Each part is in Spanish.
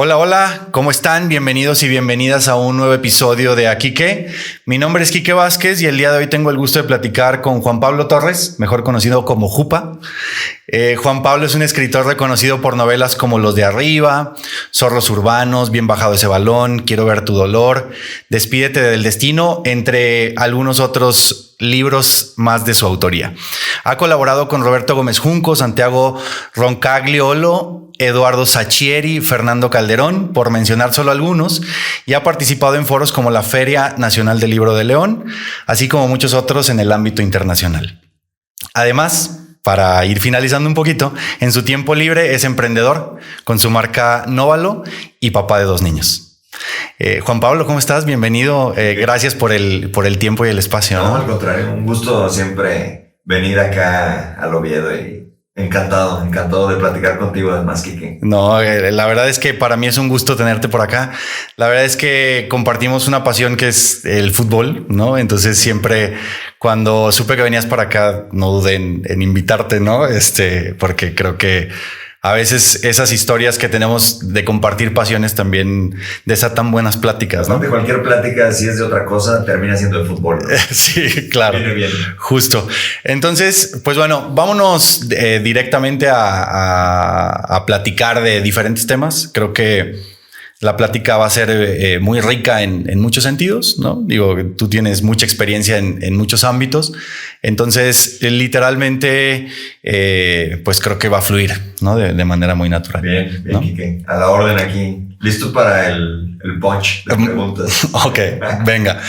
Hola, hola, ¿cómo están? Bienvenidos y bienvenidas a un nuevo episodio de Aquí qué. Mi nombre es Quique Vázquez y el día de hoy tengo el gusto de platicar con Juan Pablo Torres, mejor conocido como Jupa. Juan Pablo es un escritor reconocido por novelas como Los de Arriba, Zorros Urbanos, Bien bajado ese balón, Quiero ver tu dolor, Despídete del destino, entre algunos otros libros más de su autoría. Ha colaborado con Roberto Gómez Junco, Santiago Roncagliolo, Eduardo Sacchieri, Fernando Calderón, por mencionar solo algunos, y ha participado en foros como la Feria Nacional del Libro de León, así como muchos otros en el ámbito internacional. Además, para ir finalizando un poquito, en su tiempo libre es emprendedor con su marca Nóvalo y papá de 2 niños. Juan Pablo, ¿cómo estás? Bienvenido. Gracias por el tiempo y el espacio. No, al contrario, un gusto siempre venir acá al Oviedo y encantado de platicar contigo, además, Quique. No, la verdad es que para mí es un gusto tenerte por acá. La verdad es que compartimos una pasión que es el fútbol, ¿no? Entonces siempre cuando supe que venías para acá, no dudé en invitarte, ¿no? Porque creo que a veces esas historias que tenemos de compartir pasiones también desatan buenas pláticas, ¿no? De cualquier plática, si es de otra cosa, termina siendo de fútbol, ¿no? Sí, claro. Viene bien. Justo. Entonces, pues bueno, vámonos directamente a platicar de diferentes temas. Creo que la plática va a ser muy rica en muchos sentidos, ¿no? Digo, tú tienes mucha experiencia en muchos ámbitos. Entonces, literalmente, pues creo que va a fluir, ¿no? De manera muy natural. Bien, ¿no? Quique. A la orden aquí. Listo para el punch de preguntas. Ok, venga.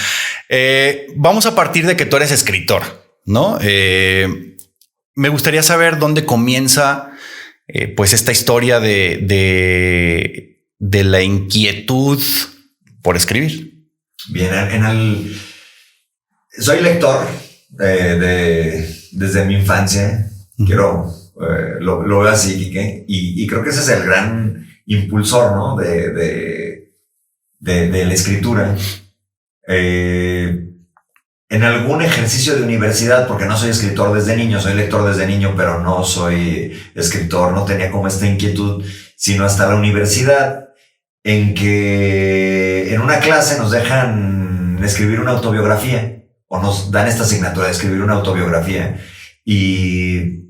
Vamos a partir de que tú eres escritor, ¿no? Me gustaría saber dónde comienza, pues, esta historia de la inquietud por escribir. Bien, soy lector desde mi infancia. Lo veo así, Quique, y creo que ese es el gran impulsor, ¿no? de la escritura. En algún ejercicio de universidad, porque no soy escritor desde niño, soy lector desde niño, pero no soy escritor, no tenía como esta inquietud, sino hasta la universidad, en que en una clase nos dejan escribir una autobiografía, o nos dan esta asignatura de escribir una autobiografía, y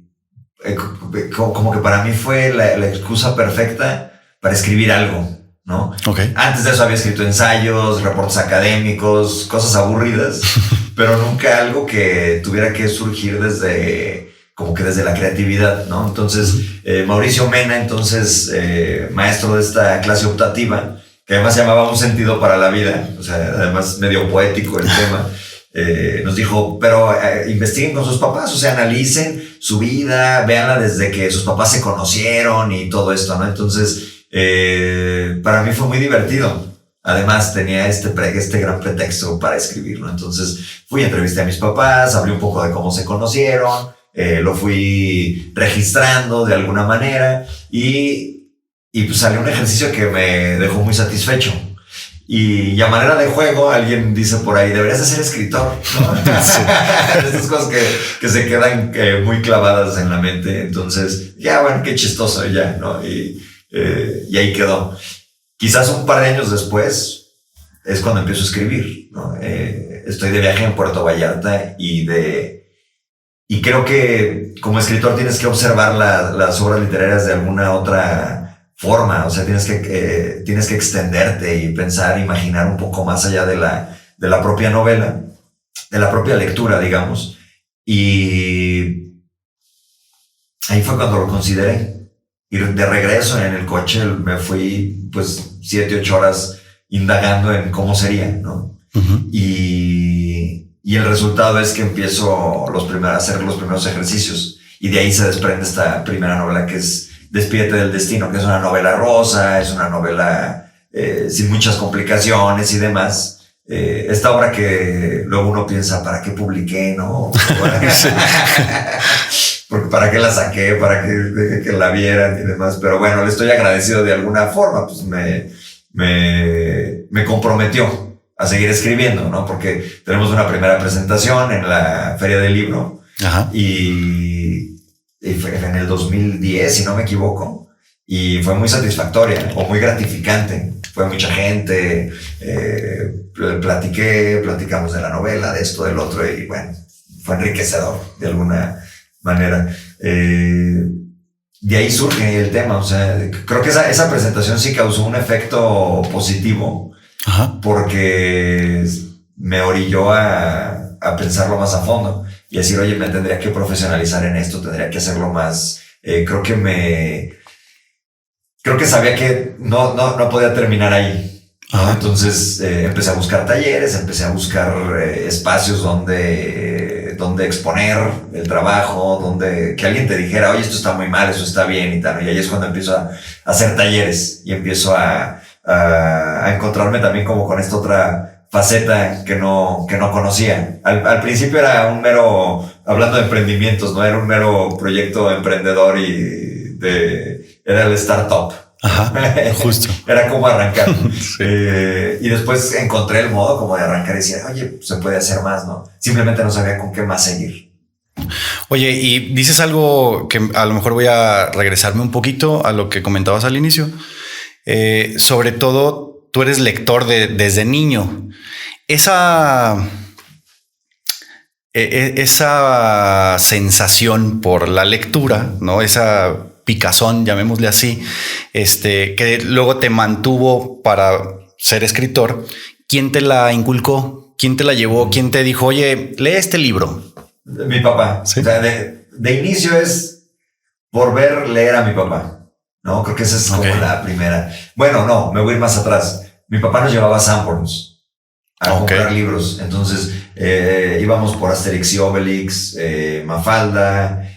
como que para mí fue la excusa perfecta para escribir algo, ¿no? Okay. Antes de eso había escrito ensayos, reportes académicos, cosas aburridas, pero nunca algo que tuviera que surgir desde la creatividad, ¿no? Entonces, Mauricio Mena, maestro de esta clase optativa, que además se llamaba Un sentido para la vida, o sea, además medio poético el tema, nos dijo, pero investiguen con sus papás, o sea, analicen su vida, véanla desde que sus papás se conocieron y todo esto, ¿no? Entonces, para mí fue muy divertido. Además, tenía este gran pretexto para escribir, ¿no? Entonces, fui a entrevistar a mis papás, hablé un poco de cómo se conocieron, lo fui registrando de alguna manera y pues salió un ejercicio que me dejó muy satisfecho. Y a manera de juego, alguien dice por ahí, deberías de ser escritor, ¿no? Sí. Estas cosas que se quedan muy clavadas en la mente. Entonces, bueno, qué chistoso ya, ¿no? Y ahí quedó. Quizás un par de años después es cuando empiezo a escribir, ¿no? Estoy de viaje en Puerto Vallarta y creo que como escritor tienes que observar las obras literarias de alguna otra forma, o sea, tienes que extenderte y pensar, imaginar un poco más allá de la propia novela, de la propia lectura, digamos. Y ahí fue cuando lo consideré. Y de regreso en el coche me fui pues 7-8 horas indagando en cómo sería, ¿no? Uh-huh. Y el resultado es que empiezo a hacer los primeros ejercicios y de ahí se desprende esta primera novela que es Despídete del destino, que es una novela rosa, es una novela sin muchas complicaciones y demás. Esta obra que luego uno piensa, ¿para qué publiqué, no? Sí. Porque ¿para qué la saqué? ¿Para que la vieran y demás? Pero bueno, le estoy agradecido de alguna forma, pues me comprometió a seguir escribiendo, ¿no? Porque tenemos una primera presentación en la Feria del Libro. Ajá. Y fue en el 2010, si no me equivoco. y fue muy satisfactoria o muy gratificante. Fue mucha gente, platicamos de la novela, de esto, del otro, y bueno, fue enriquecedor de alguna manera. De ahí surge el tema, o sea, creo que esa presentación sí causó un efecto positivo. Ajá. Porque me orilló a pensarlo más a fondo y decir, oye, me tendría que profesionalizar en esto, tendría que hacerlo más. Creo que sabía que no podía terminar ahí, ¿no? Entonces empecé a buscar talleres, empecé a buscar espacios donde exponer el trabajo, que alguien te dijera, oye, esto está muy mal, eso está bien y tal. Y ahí es cuando empiezo a hacer talleres y empiezo a encontrarme también como con esta otra faceta que no conocía. Al principio era un mero, hablando de emprendimientos, no era un mero proyecto emprendedor era el startup. Ajá, justo. Era como arrancar. Sí. Y después encontré el modo como de arrancar y decir, oye, se puede hacer más, ¿no? Simplemente no sabía con qué más seguir. Oye, y dices algo que a lo mejor voy a regresarme un poquito a lo que comentabas al inicio. Sobre todo, tú eres lector desde niño. Esa sensación por la lectura, ¿no? Esa picazón, llamémosle así, que luego te mantuvo para ser escritor. ¿Quién te la inculcó? ¿Quién te la llevó? ¿Quién te dijo, oye, lee este libro? Mi papá. ¿Sí? O sea, de inicio es por leer a mi papá. No, creo que esa es como la primera. Bueno, no, me voy a ir más atrás. Mi papá nos llevaba a Sanborns a comprar libros. Entonces íbamos por Asterix y Obelix, Mafalda.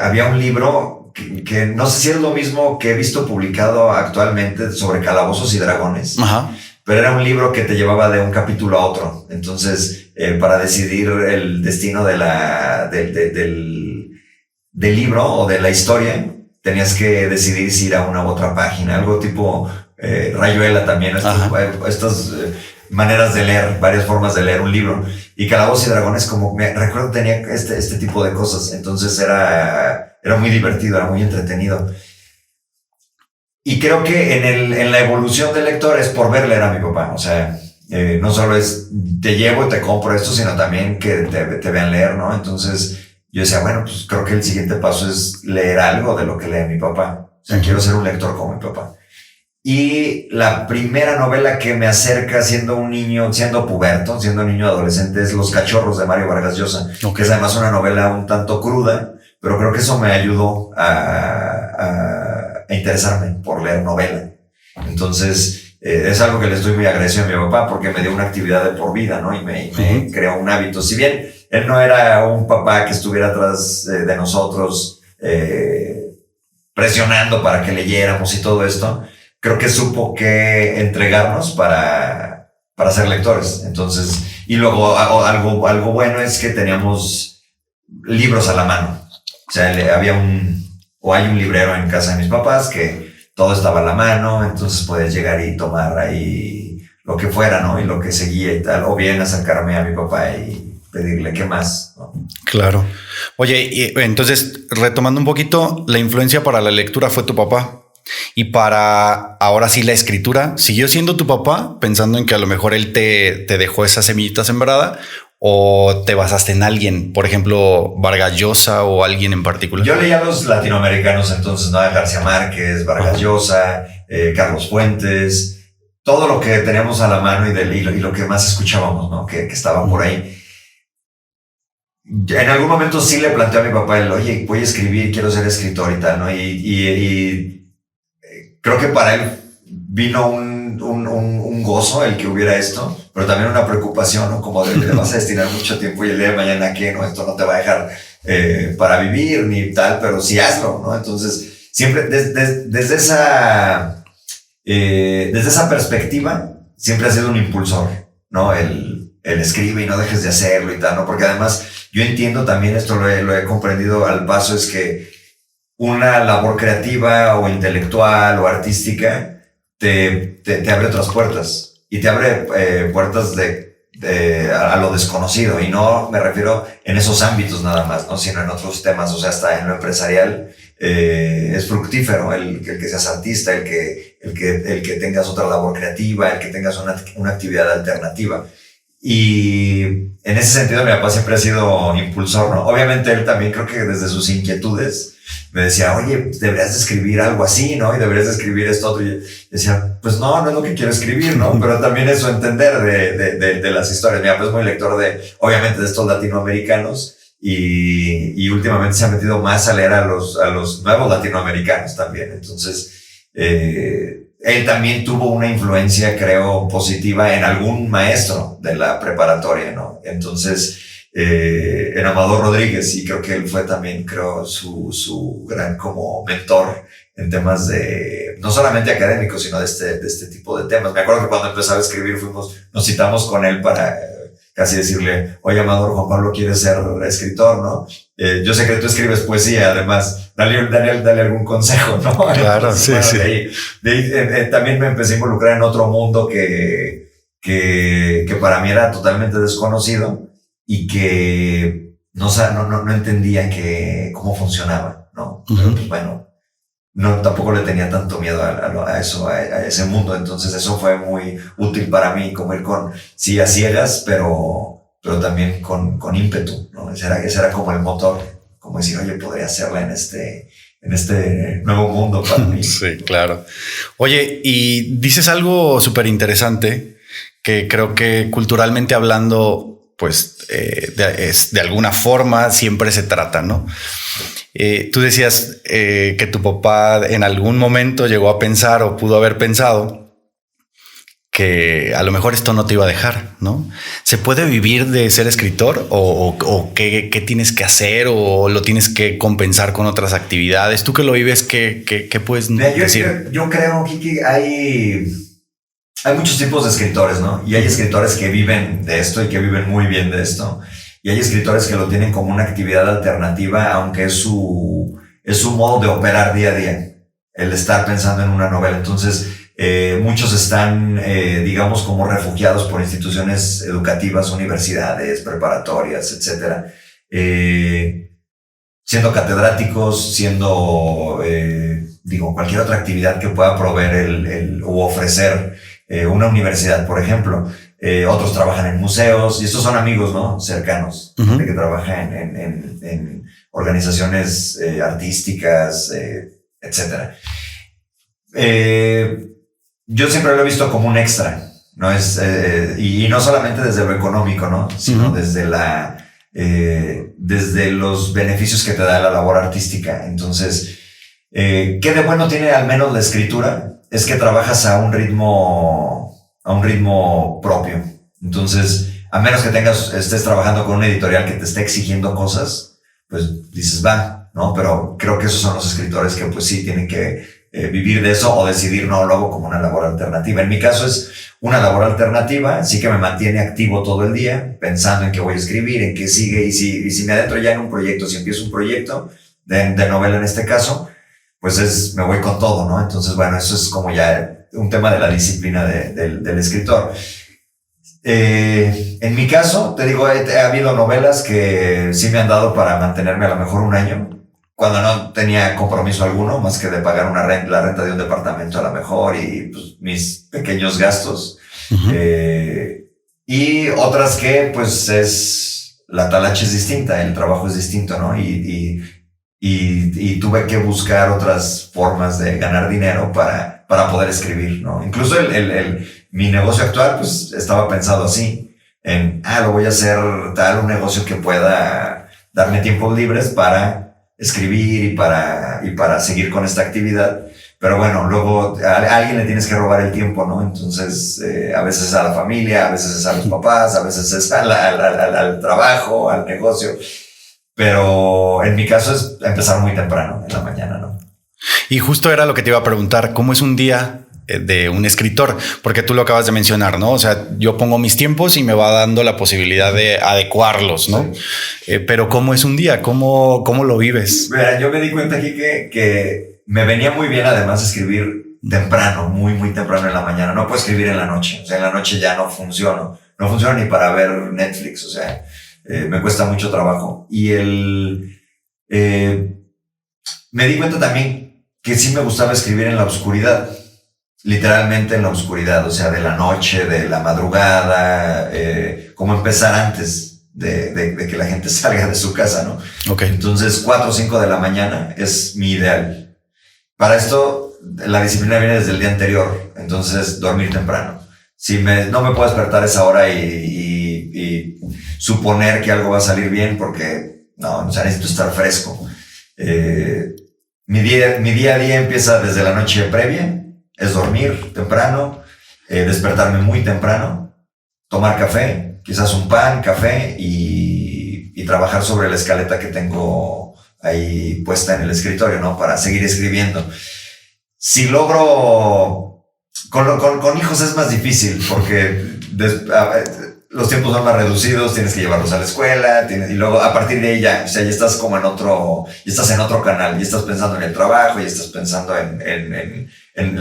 Había un libro que no sé si es lo mismo que he visto publicado actualmente sobre calabozos y dragones. Ajá. Pero era un libro que te llevaba de un capítulo a otro. Entonces, para decidir el destino del libro o de la historia, tenías que decidir si ir a una u otra página, algo tipo Rayuela también, estas maneras de leer, varias formas de leer un libro. Y Calabozos y Dragones, como me recuerdo, tenía este tipo de cosas. Entonces era muy divertido, era muy entretenido. Y creo que en la evolución del lector es por leer a mi papá. O sea, no solo es te llevo y te compro esto, sino también que te vean leer, ¿no? Entonces yo decía, bueno, pues creo que el siguiente paso es leer algo de lo que lee mi papá. O sea, quiero ser un lector como mi papá. Y la primera novela que me acerca siendo un niño, siendo puberto, siendo un niño adolescente, es Los Cachorros de Mario Vargas Llosa, que es además una novela un tanto cruda, pero creo que eso me ayudó a interesarme por leer novela. Entonces, es algo que le estoy muy agradecido a mi papá porque me dio una actividad de por vida, ¿no? Y me creó un hábito. Si bien él no era un papá que estuviera atrás de nosotros presionando para que leyéramos y todo esto, creo que supo que entregarnos para ser lectores. Entonces, y luego algo bueno es que teníamos libros a la mano. O sea, hay un librero en casa de mis papás que todo estaba a la mano, entonces puedes llegar y tomar ahí lo que fuera, ¿no? Y lo que seguía y tal, o bien acercarme a mi papá y pedirle qué más, ¿no? Claro. Oye, y entonces, retomando un poquito, la influencia para la lectura fue tu papá. Y para ahora sí la escritura, ¿siguió siendo tu papá? Pensando en que a lo mejor él te dejó esa semillita sembrada, o te basaste en alguien, por ejemplo, Vargas Llosa o alguien en particular. Yo leía a los latinoamericanos entonces, ¿no? García Márquez, Vargas Llosa, Carlos Fuentes, todo lo que teníamos a la mano y lo que más escuchábamos, ¿no? Que estaba por ahí. En algún momento sí le planteé a mi papá oye, voy a escribir, quiero ser escritor y tal, ¿no? Y creo que para él vino un gozo el que hubiera esto, pero también una preocupación, ¿no? Como le vas a destinar mucho tiempo y el día de mañana que no, esto no te va a dejar para vivir ni tal, pero sí hazlo, ¿no? Entonces, siempre desde esa perspectiva, siempre ha sido un impulsor, ¿no? El escribe y no dejes de hacerlo y tal, ¿no? Porque además yo entiendo también, esto lo he comprendido al paso, es que una labor creativa o intelectual o artística te abre otras puertas y te abre puertas a lo desconocido, y no me refiero en esos ámbitos nada más, ¿no? Sino en otros temas, o sea, hasta en lo empresarial es fructífero el que seas artista, el que tengas otra labor creativa, el que tengas una actividad alternativa. Y en ese sentido mi papá siempre ha sido impulsor, ¿no? Obviamente él también, creo que desde sus inquietudes me decía, oye, deberías de escribir algo así, ¿no? Y deberías de escribir esto otro. Y decía, pues no es lo que quiero escribir, ¿no? Pero también eso, entender de las historias. Mi papá es muy lector obviamente de estos latinoamericanos, y últimamente se ha metido más a leer a los nuevos latinoamericanos también. Entonces, él también tuvo una influencia, creo, positiva en algún maestro de la preparatoria, ¿no? Entonces, en Amador Rodríguez, y creo que él fue también, creo, su gran como mentor en temas no solamente académicos, sino de este tipo de temas. Me acuerdo que cuando empezaba a escribir nos citamos con él para casi decirle, oye, Amador, Juan Pablo quiere ser escritor, ¿no? Yo sé que tú escribes poesía, además, dale algún consejo, ¿no? Claro, entonces, sí, bueno, sí. De ahí, también me empecé a involucrar en otro mundo que para mí era totalmente desconocido y que no entendía cómo funcionaba, ¿no? Pero pues bueno, tampoco le tenía tanto miedo a ese mundo. Entonces eso fue muy útil para mí, como ir sí, a ciegas, pero también con ímpetu, ¿no? Ese era como el motor, como decir, oye, podría hacerla en este nuevo mundo para mí. Sí, claro. Oye, y dices algo súper interesante que creo que culturalmente hablando, pues de alguna forma siempre se trata, ¿no? Tú decías que tu papá en algún momento llegó a pensar o pudo haber pensado que a lo mejor esto no te iba a dejar, ¿no? ¿Se puede vivir de ser escritor o qué tienes que hacer o lo tienes que compensar con otras actividades? Tú que lo vives, ¿qué puedes decir? Yo creo que hay muchos tipos de escritores, ¿no? Y hay escritores que viven de esto y que viven muy bien de esto. Y hay escritores que lo tienen como una actividad alternativa, aunque es su modo de operar día a día, el estar pensando en una novela. Entonces, muchos están, digamos, como refugiados por instituciones educativas, universidades, preparatorias, etcétera, siendo catedráticos, siendo, cualquier otra actividad que pueda proveer o ofrecer una universidad, por ejemplo. Otros trabajan en museos, y estos son amigos, ¿no? Cercanos, gente que trabaja en organizaciones artísticas, etcétera. Yo siempre lo he visto como un extra, ¿no? Y no solamente desde lo económico, ¿no? Sino desde los beneficios que te da la labor artística. Entonces, ¿qué de bueno tiene al menos la escritura? Es que trabajas a un ritmo propio. Entonces, a menos que estés trabajando con una editorial que te esté exigiendo cosas, pues dices, va, ¿no? Pero creo que esos son los escritores que pues sí tienen que vivir de eso o decidir, no, lo hago como una labor alternativa. En mi caso es una labor alternativa, sí que me mantiene activo todo el día, pensando en qué voy a escribir, en qué sigue, y si me adentro ya en un proyecto, si empiezo un proyecto de novela en este caso, pues me voy con todo, ¿no? Entonces, bueno, eso es como ya un tema de la disciplina del escritor. En mi caso, te digo, ha habido novelas que sí me han dado para mantenerme a lo mejor un año, cuando no tenía compromiso alguno, más que de pagar la renta de un departamento a lo mejor y pues, mis pequeños gastos. Y otras que, pues, la talacha es distinta, el trabajo es distinto, ¿no? Y tuve que buscar otras formas de ganar dinero para poder escribir, ¿no? Incluso mi negocio actual, pues, estaba pensado así, lo voy a hacer un negocio que pueda darme tiempos libres para escribir y para seguir con esta actividad. Pero bueno, luego a alguien le tienes que robar el tiempo, ¿no? Entonces, a veces es a la familia, a veces es a los papás, a veces es al trabajo, al negocio. Pero en mi caso es empezar muy temprano en la mañana, ¿no? Y justo era lo que te iba a preguntar, ¿cómo es un día de un escritor? Porque tú lo acabas de mencionar, ¿no? O sea, yo pongo mis tiempos y me va dando la posibilidad de adecuarlos, ¿no? Sí. Pero ¿cómo es un día? ¿Cómo lo vives? Mira, yo me di cuenta aquí que me venía muy bien además escribir temprano, muy, muy temprano en la mañana. No puedo escribir en la noche. O sea, en la noche ya no funciono. No funciona ni para ver Netflix. O sea, me cuesta mucho trabajo. Y me di cuenta también que sí me gustaba escribir en la oscuridad, literalmente en la oscuridad, o sea, de la noche, de la madrugada, como empezar antes de que la gente salga de su casa, ¿no? Okay. Entonces, 4 o 5 de la mañana es mi ideal. Para esto, la disciplina viene desde el día anterior, entonces dormir temprano. Si no me puedo despertar a esa hora y suponer que algo va a salir bien, porque no, o sea, necesito estar fresco. Mi día a día empieza desde la noche previa, es dormir temprano, despertarme muy temprano, tomar café, quizás un pan, café y trabajar sobre la escaleta que tengo ahí puesta en el escritorio, ¿no? Para seguir escribiendo. Si logro... Con hijos es más difícil porque los tiempos son más reducidos, tienes que llevarlos a la escuela, y luego a partir de ahí ya, o sea, ya estás como ya estás en otro canal, ya estás pensando en el trabajo, ya estás pensando en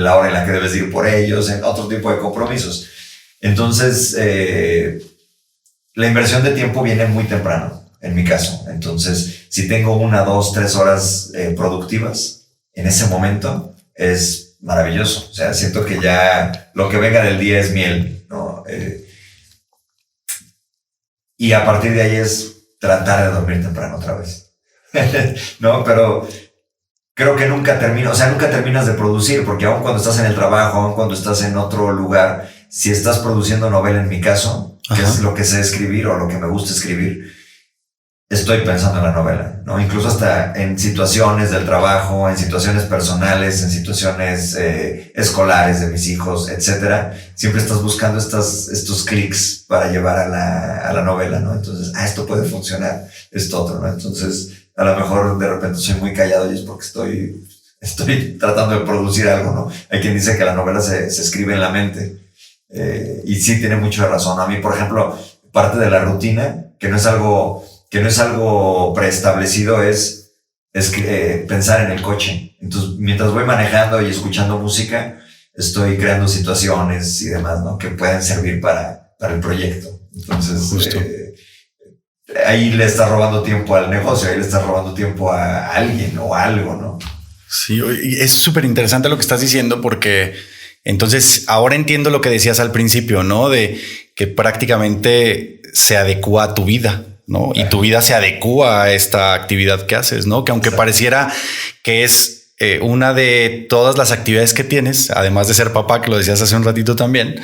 la hora en la que debes ir por ellos, en otro tipo de compromisos. Entonces, la inversión de tiempo viene muy temprano, en mi caso. Entonces, si tengo 1, 2, 3 horas productivas en ese momento, es maravilloso. O sea, siento que ya lo que venga del día es miel, ¿no? Y a partir de ahí es tratar de dormir temprano otra vez. ¿No? Pero creo que nunca terminas de producir, porque aun cuando estás en el trabajo, aun cuando estás en otro lugar, si estás produciendo novela en mi caso, que es lo que sé escribir o lo que me gusta escribir, estoy pensando en la novela, ¿no? Incluso hasta en situaciones del trabajo, en situaciones personales, en situaciones escolares de mis hijos, etcétera. Siempre estás buscando estos clics para llevar a la novela, ¿no? Entonces, esto puede funcionar, esto otro, ¿no? Entonces, a lo mejor de repente soy muy callado y es porque estoy tratando de producir algo, ¿no? Hay quien dice que la novela se escribe en la mente. Y sí, tiene mucha razón. A mí, por ejemplo, parte de la rutina, que no es algo preestablecido, es pensar en el coche. Entonces, mientras voy manejando y escuchando música, estoy creando situaciones y demás, ¿no? Que pueden servir para el proyecto. Entonces, ahí le estás robando tiempo al negocio, ahí le estás robando tiempo a alguien o a algo, ¿no? Sí, es súper interesante lo que estás diciendo, porque entonces ahora entiendo lo que decías al principio, ¿no? De que prácticamente se adecua a tu vida, ¿no? Y tu vida se adecua a esta actividad que haces, ¿no? Que aunque pareciera que es una de todas las actividades que tienes, además de ser papá, que lo decías hace un ratito también,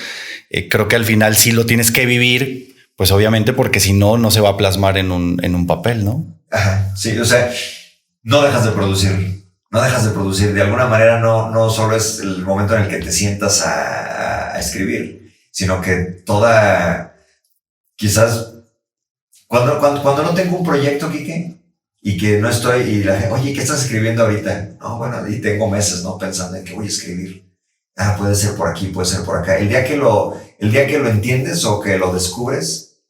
creo que al final sí lo tienes que vivir, pues obviamente, porque si no, no se va a plasmar en un papel, ¿no? Ajá, sí, o sea, no dejas de producir. No dejas de producir. De alguna manera no solo es el momento en el que te sientas a escribir, sino que quizás cuando no tengo un proyecto, Quique, y que no estoy, y la gente, oye, ¿qué estás escribiendo ahorita? No, bueno, y tengo meses, ¿no? Pensando en qué voy a escribir. Puede ser por aquí, puede ser por acá. El día que lo entiendes o que lo descubres,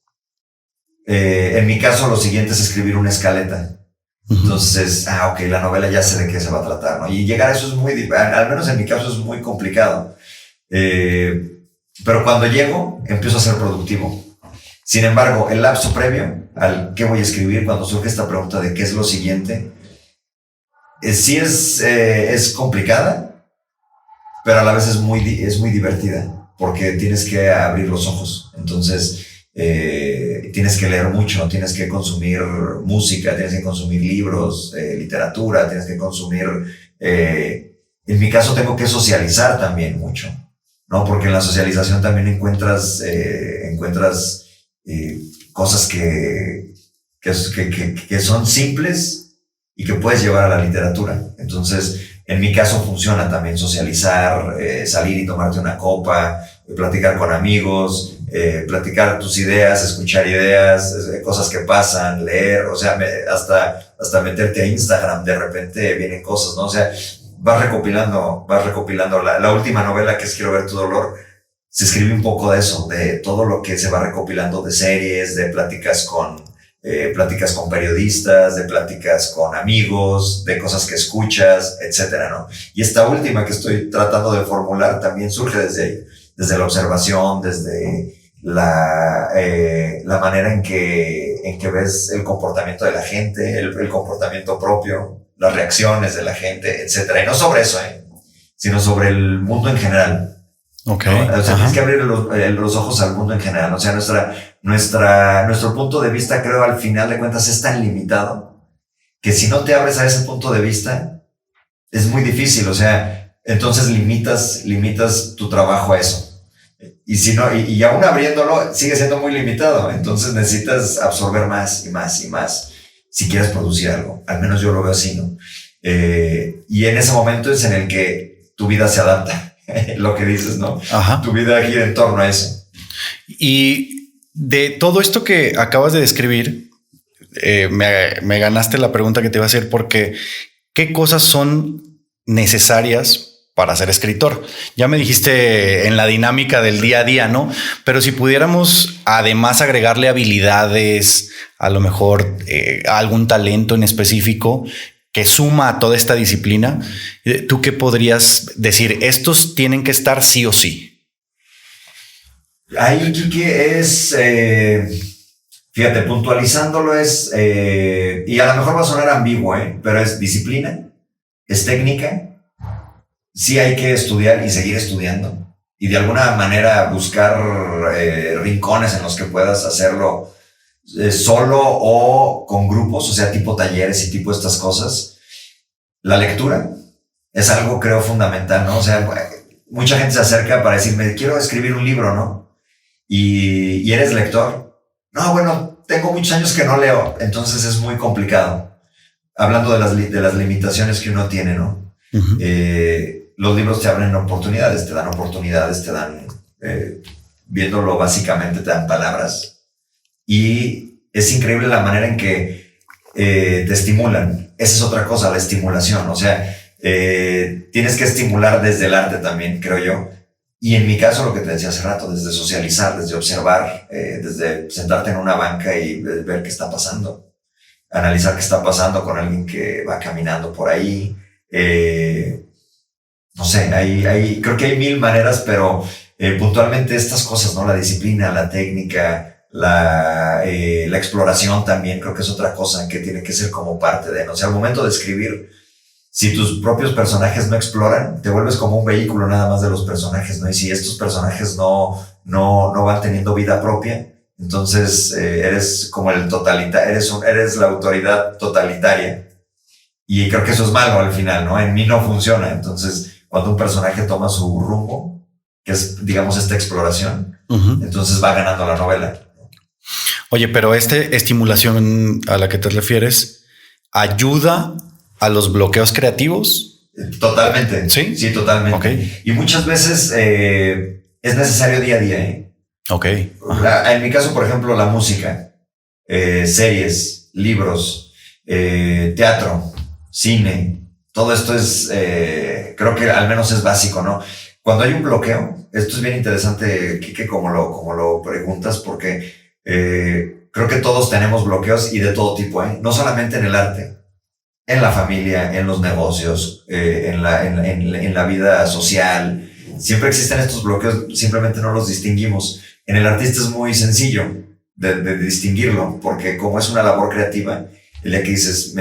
en mi caso lo siguiente es escribir una escaleta. Entonces, ok, la novela ya sé de qué se va a tratar, ¿no? Y llegar a eso al menos en mi caso es muy complicado. Pero cuando llego, empiezo a ser productivo. Sin embargo, el lapso previo al qué voy a escribir, cuando surge esta pregunta de qué es lo siguiente, sí es complicada, pero a la vez es muy divertida, porque tienes que abrir los ojos. Entonces, tienes que leer mucho, tienes que consumir música, tienes que consumir libros, literatura, tienes que consumir... en mi caso tengo que socializar también mucho, ¿no? Porque en la socialización también encuentras cosas que son simples y que puedes llevar a la literatura. Entonces, en mi caso funciona también socializar, salir y tomarte una copa, platicar con amigos, platicar tus ideas, escuchar ideas, cosas que pasan, leer, o sea, hasta meterte a Instagram, de repente vienen cosas, ¿no? O sea, vas recopilando. La última novela, que es Quiero ver tu dolor, se escribe un poco de eso, de todo lo que se va recopilando de series, de pláticas con periodistas, de pláticas con amigos, de cosas que escuchas, etcétera, ¿no? Y esta última que estoy tratando de formular también surge desde ahí, desde la observación, desde la manera en que ves el comportamiento de la gente, el comportamiento propio, las reacciones de la gente, etcétera. Y no sobre eso, sino sobre el mundo en general. Ok. ¿No? O sea, tienes que abrir los ojos al mundo en general. O sea, nuestro punto de vista, creo, al final de cuentas, es tan limitado que si no te abres a ese punto de vista, es muy difícil. O sea, entonces limitas tu trabajo a eso. Y si no, y aún abriéndolo, sigue siendo muy limitado. Entonces necesitas absorber más y más y más si quieres producir algo. Al menos yo lo veo así, ¿no? Y en ese momento es en el que tu vida se adapta. Lo que dices, ¿no? Ajá. Tu vida gira en torno a eso. Y de todo esto que acabas de describir, me ganaste la pregunta que te iba a hacer, porque ¿qué cosas son necesarias para ser escritor? Ya me dijiste en la dinámica del día a día, ¿no? Pero si pudiéramos además agregarle habilidades, a lo mejor algún talento en específico que suma a toda esta disciplina, ¿tú qué podrías decir? Estos tienen que estar sí o sí. Ahí, Quique, fíjate, puntualizándolo y a lo mejor va a sonar ambiguo, pero es disciplina, es técnica. Sí hay que estudiar y seguir estudiando y de alguna manera buscar rincones en los que puedas hacerlo solo o con grupos, o sea, tipo talleres y tipo estas cosas. La lectura es algo, creo, fundamental, ¿no? O sea, mucha gente se acerca para decirme, quiero escribir un libro, ¿no? Y eres lector. No, bueno, tengo muchos años que no leo, entonces es muy complicado. Hablando de las limitaciones que uno tiene, ¿no? Uh-huh. Los libros te abren oportunidades, te dan, viéndolo básicamente, te dan palabras. Y es increíble la manera en que te estimulan. Esa es otra cosa, la estimulación. O sea, tienes que estimular desde el arte también, creo yo. Y en mi caso, lo que te decía hace rato, desde socializar, desde observar, desde sentarte en una banca y ver qué está pasando. Analizar qué está pasando con alguien que va caminando por ahí. No sé, creo que hay mil maneras, pero puntualmente estas cosas, ¿no? La disciplina, la técnica, la exploración también creo que es otra cosa que tiene que ser como parte de, ¿no? O sea, al momento de escribir, si tus propios personajes no exploran, te vuelves como un vehículo nada más de los personajes, ¿no? Y si estos personajes no van teniendo vida propia, entonces eres como el totalitario, eres la autoridad totalitaria. Y creo que eso es malo al final, ¿no? En mí no funciona. Entonces, cuando un personaje toma su rumbo, que es, digamos, esta exploración, uh-huh, entonces va ganando la novela. Oye, pero esta estimulación a la que te refieres ayuda a los bloqueos creativos. Totalmente. Sí, sí, totalmente. Okay. Y muchas veces es necesario día a día. Ok. En mi caso, por ejemplo, la música, series, libros, teatro, cine, todo esto es, creo que al menos es básico, ¿no? Cuando hay un bloqueo, esto es bien interesante, Quique, como lo preguntas, porque creo que todos tenemos bloqueos y de todo tipo, no solamente en el arte, en la familia, en los negocios, en la vida social. Siempre existen estos bloqueos, simplemente no los distinguimos. En el artista es muy sencillo de distinguirlo, porque como es una labor creativa, el día que dices,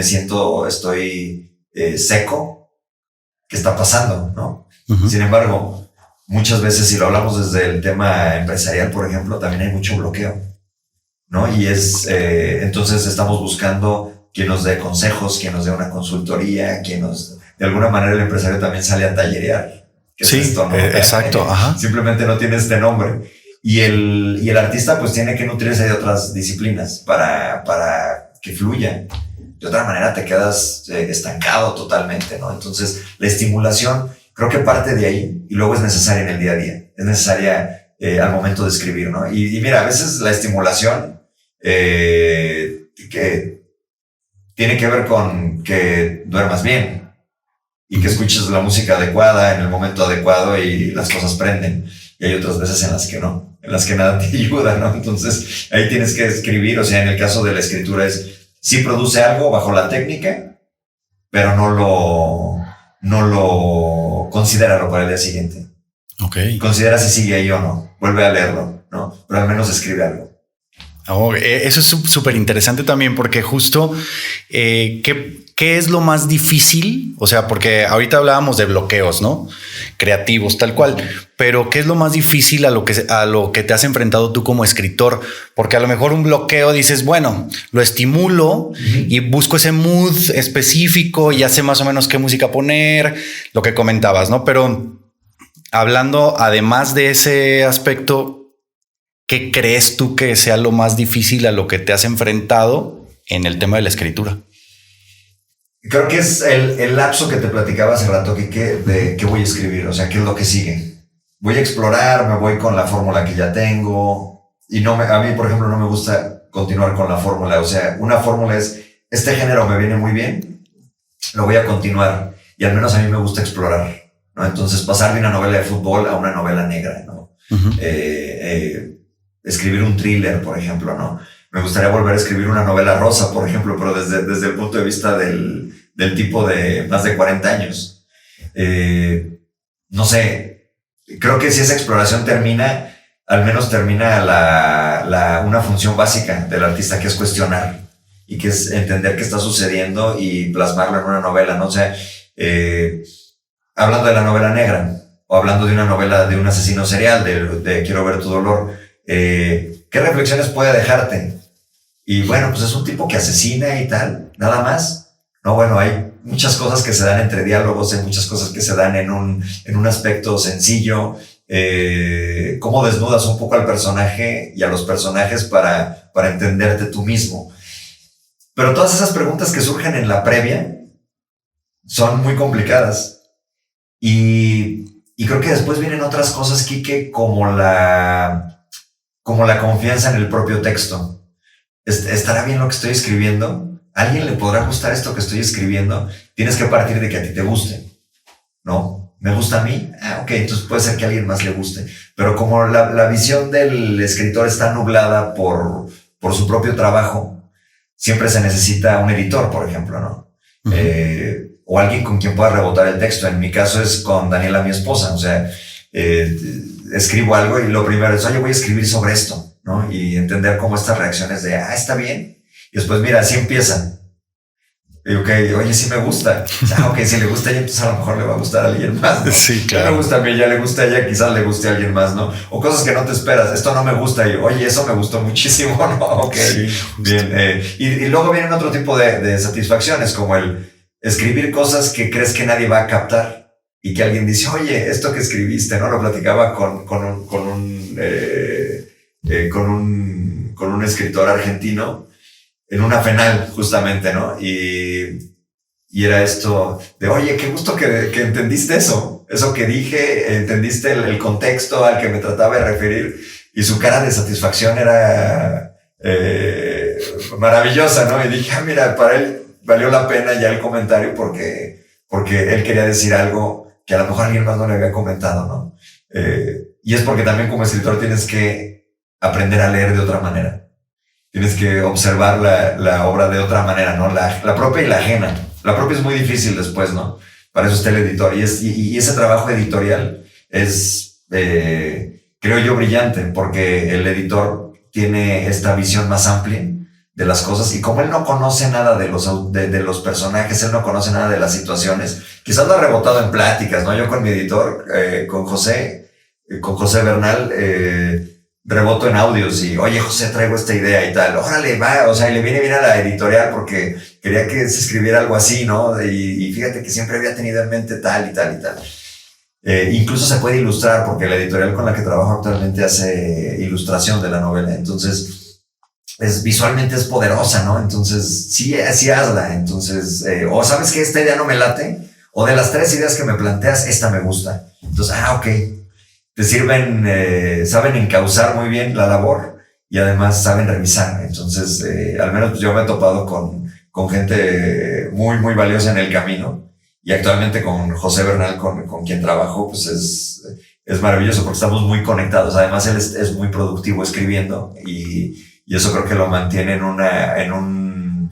estoy seco, ¿qué está pasando? ¿No? Uh-huh. Sin embargo, muchas veces, si lo hablamos desde el tema empresarial, por ejemplo, también hay mucho bloqueo, ¿no? Y entonces estamos buscando quien nos dé consejos, quien nos dé una consultoría, de alguna manera el empresario también sale a tallerear. ¿Qué sí, es esto, no? Exacto. Ajá. Simplemente no tiene este nombre. Y el artista pues tiene que nutrirse de otras disciplinas para que fluya. De otra manera te quedas estancado totalmente, ¿no? Entonces la estimulación creo que parte de ahí y luego es necesaria en el día a día. Es necesaria al momento de escribir, ¿no? Y mira, a veces la estimulación que tiene que ver con que duermas bien y que escuches la música adecuada en el momento adecuado y las cosas prenden. Y hay otras veces en las que no, en las que nada te ayuda, ¿no? Entonces ahí tienes que escribir, o sea, en el caso de la escritura sí produce algo bajo la técnica, pero no lo considéralo para el día siguiente. Okay. Considera si sigue ahí o no, vuelve a leerlo, ¿no? Pero al menos escribe algo. Oh, eso es súper interesante también porque justo ¿qué ¿qué es lo más difícil? O sea, porque ahorita hablábamos de bloqueos, ¿no? Creativos, tal cual. Pero ¿qué es lo más difícil a lo que te has enfrentado tú como escritor? Porque a lo mejor un bloqueo dices, bueno, lo estimulo y busco ese mood específico y ya sé más o menos qué música poner, lo que comentabas, ¿no? Pero hablando además de ese aspecto, ¿qué crees tú que sea lo más difícil a lo que te has enfrentado en el tema de la escritura? Creo que es el lapso que te platicaba hace rato, de qué voy a escribir, o sea, qué es lo que sigue. Voy a explorar, me voy con la fórmula que ya tengo y a mí, por ejemplo, no me gusta continuar con la fórmula. O sea, una fórmula es, este género me viene muy bien, lo voy a continuar y al menos a mí me gusta explorar, ¿no? Entonces pasar de una novela de fútbol a una novela negra, ¿no? Escribir un thriller, por ejemplo, ¿no? Me gustaría volver a escribir una novela rosa, por ejemplo, pero desde el punto de vista del tipo de más de 40 años. No sé, creo que si esa exploración termina, al menos termina una función básica del artista, que es cuestionar y que es entender qué está sucediendo y plasmarlo en una novela, ¿no? O sea, hablando de la novela negra o hablando de una novela de un asesino serial, de Quiero ver tu dolor, ¿qué reflexiones puede dejarte? Y bueno, pues es un tipo que asesina y tal, nada más. No, bueno, hay muchas cosas que se dan entre diálogos, hay muchas cosas que se dan en un aspecto sencillo. Cómo desnudas un poco al personaje y a los personajes para entenderte tú mismo. Pero todas esas preguntas que surgen en la previa son muy complicadas. Y creo que después vienen otras cosas, Quique, como la confianza en el propio texto. ¿Estará bien lo que estoy escribiendo? ¿A alguien le podrá gustar esto que estoy escribiendo? Tienes que partir de que a ti te guste, ¿no? ¿Me gusta a mí? Ok, entonces puede ser que a alguien más le guste. Pero como la visión del escritor está nublada por su propio trabajo, siempre se necesita un editor, por ejemplo, ¿no? Uh-huh. O alguien con quien pueda rebotar el texto. En mi caso es con Daniela, mi esposa. O sea, escribo algo y lo primero es, oye, voy a escribir sobre esto, ¿no? Y entender cómo estas reacciones de, está bien. Y después, mira, así empiezan. Y ok, oye, sí me gusta. O sea, ok, si le gusta a ella, entonces a lo mejor le va a gustar a alguien más, ¿no? Sí, claro. Ya me gusta a mí, ya le gusta a ella, quizás le guste a alguien más, ¿no? O cosas que no te esperas. Esto no me gusta. Y oye, eso me gustó muchísimo, ¿no? Ok, sí, bien. Y luego vienen otro tipo de satisfacciones, como el escribir cosas que crees que nadie va a captar y que alguien dice, oye, esto que escribiste, ¿no? Lo platicaba con un escritor argentino en una FENAL, justamente, ¿no? Y era esto de, oye, qué gusto que entendiste eso que dije, entendiste el contexto al que me trataba de referir, y su cara de satisfacción era maravillosa, ¿no? Y dije, mira, para él valió la pena ya el comentario porque él quería decir algo que a lo mejor alguien más no le había comentado, ¿no? Y es porque también como escritor tienes que aprender a leer de otra manera. Tienes que observar la obra de otra manera, ¿no? La propia y la ajena. La propia es muy difícil después, ¿no? Para eso está el editor. Y ese trabajo editorial es, creo yo, brillante, porque el editor tiene esta visión más amplia de las cosas, y como él no conoce nada de los personajes, él no conoce nada de las situaciones, quizás lo ha rebotado en pláticas, ¿no? Yo con mi editor, con José Bernal, reboto en audios y, oye, José, traigo esta idea y tal, órale, va, o sea, y le viene bien a la editorial porque quería que se escribiera algo así, ¿no? Y fíjate que siempre había tenido en mente tal y tal y tal. Incluso se puede ilustrar, porque la editorial con la que trabajo actualmente hace ilustración de la novela, entonces visualmente es poderosa, ¿no? Entonces, sí hazla. Entonces, o sabes que esta idea no me late, o de las 3 ideas que me planteas, esta me gusta. Entonces, ok. Te sirven, saben encauzar muy bien la labor y además saben revisar. Entonces, al menos pues, yo me he topado con gente muy, muy valiosa en el camino. Y actualmente con José Bernal, con quien trabajo, pues es maravilloso porque estamos muy conectados. Además, él es muy productivo escribiendo y eso creo que lo mantiene en un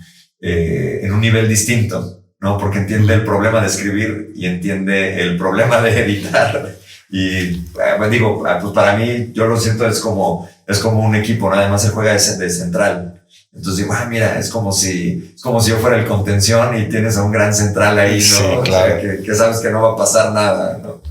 nivel distinto, ¿no? Porque entiende el problema de escribir y entiende el problema de editar. Y digo, pues para mí, yo lo siento, es como un equipo, ¿no? Además él juega de central. Entonces digo, mira, es como si yo fuera el contención y tienes a un gran central ahí, ¿no? Sí, claro. O sea, que sabes que no va a pasar nada, ¿no?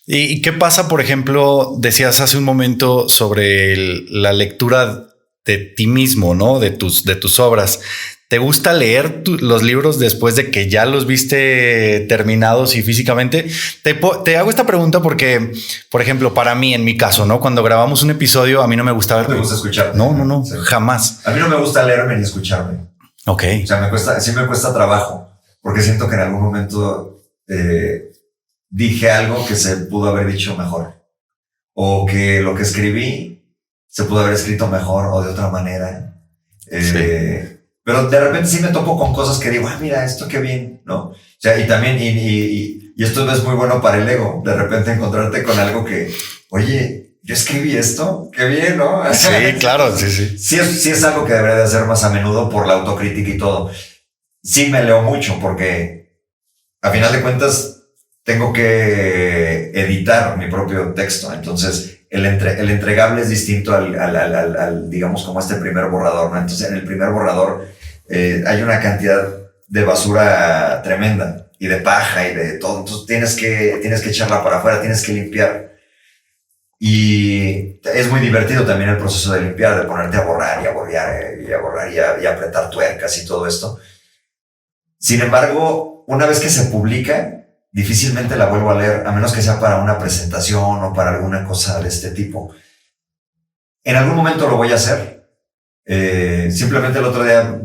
¿Y qué pasa, por ejemplo, decías hace un momento sobre la lectura de ti mismo, ¿no? De tus obras. ¿Te gusta leer los libros después de que ya los viste terminados y físicamente? Te hago esta pregunta porque, por ejemplo, para mí, en mi caso, ¿no? Cuando grabamos un episodio, a mí no me gusta ¿No te gusta escuchar? No, sí. Jamás. A mí no me gusta leerme ni escucharme. Ok. O sea, sí me cuesta trabajo, porque siento que en algún momento dije algo que se pudo haber dicho mejor, o que lo que escribí se pudo haber escrito mejor o de otra manera. Sí. Pero de repente sí me topo con cosas que digo, mira, esto qué bien, ¿no? O sea, y también, y esto es muy bueno para el ego, de repente encontrarte con algo que, oye, yo escribí esto, qué bien, ¿no? Sí, claro, sí. Sí es algo que debería de hacer más a menudo por la autocrítica y todo. Sí me leo mucho porque, a final de cuentas, tengo que editar mi propio texto, entonces el entregable es distinto al digamos, como este primer borrador, ¿no? Entonces, en el primer borrador hay una cantidad de basura tremenda y de paja y de todo. Entonces, tienes que echarla para afuera, tienes que limpiar. Y es muy divertido también el proceso de limpiar, de ponerte a borrar y apretar tuercas y todo esto. Sin embargo, una vez que se publica, difícilmente la vuelvo a leer, a menos que sea para una presentación o para alguna cosa de este tipo. En algún momento lo voy a hacer. Simplemente el otro día,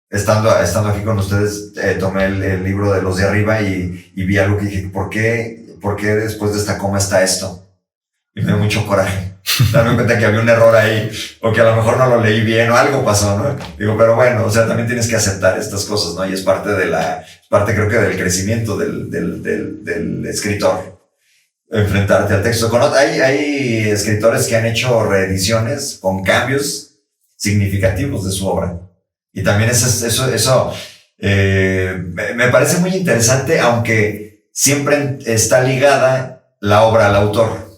estando aquí con ustedes, tomé el libro de Los de Arriba y vi algo que dije, ¿por qué después de esta coma está esto? Y me dio mucho coraje darme cuenta que había un error ahí, o que a lo mejor no lo leí bien o algo pasó, ¿no? Digo, pero bueno, o sea, también tienes que aceptar estas cosas, ¿no? Y es parte creo que del crecimiento del escritor, enfrentarte al texto. Hay escritores que han hecho reediciones con cambios significativos de su obra. Y también eso me parece muy interesante, aunque siempre está ligada la obra al autor.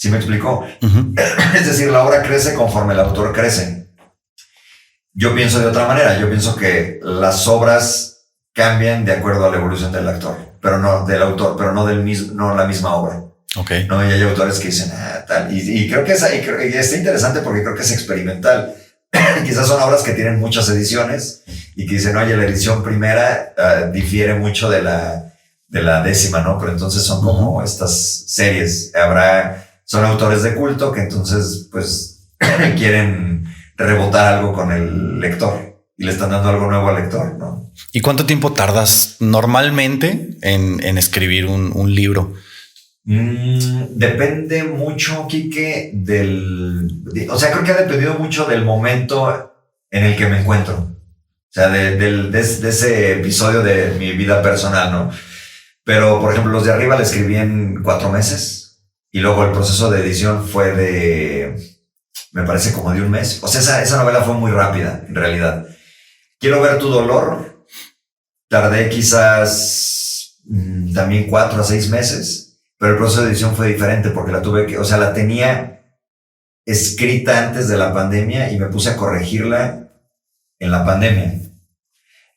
¿Sí me explicó? Uh-huh. Es decir, la obra crece conforme el autor crece. Yo pienso de otra manera. Yo pienso que las obras cambian de acuerdo a la evolución del actor, pero no del autor, pero no la misma obra. Okay. No, y hay autores que dicen, tal. Y creo que está interesante porque creo que es experimental. Quizás son obras que tienen muchas ediciones y que dicen, oye, la edición primera difiere mucho de la décima, ¿no? Pero entonces son como estas series. Son autores de culto que entonces, pues, quieren rebotar algo con el lector y le están dando algo nuevo al lector, ¿no? ¿Y cuánto tiempo tardas normalmente en escribir un libro? Depende mucho, Quique, o sea, creo que ha dependido mucho del momento en el que me encuentro. O sea, de ese episodio de mi vida personal, ¿no? Pero, por ejemplo, Los de Arriba le escribí en 4 meses. Y luego el proceso de edición fue me parece como de 1 mes. O sea, esa novela fue muy rápida, en realidad. Quiero ver tu dolor. Tardé quizás también 4 a 6 meses, pero el proceso de edición fue diferente porque la tenía escrita antes de la pandemia y me puse a corregirla en la pandemia.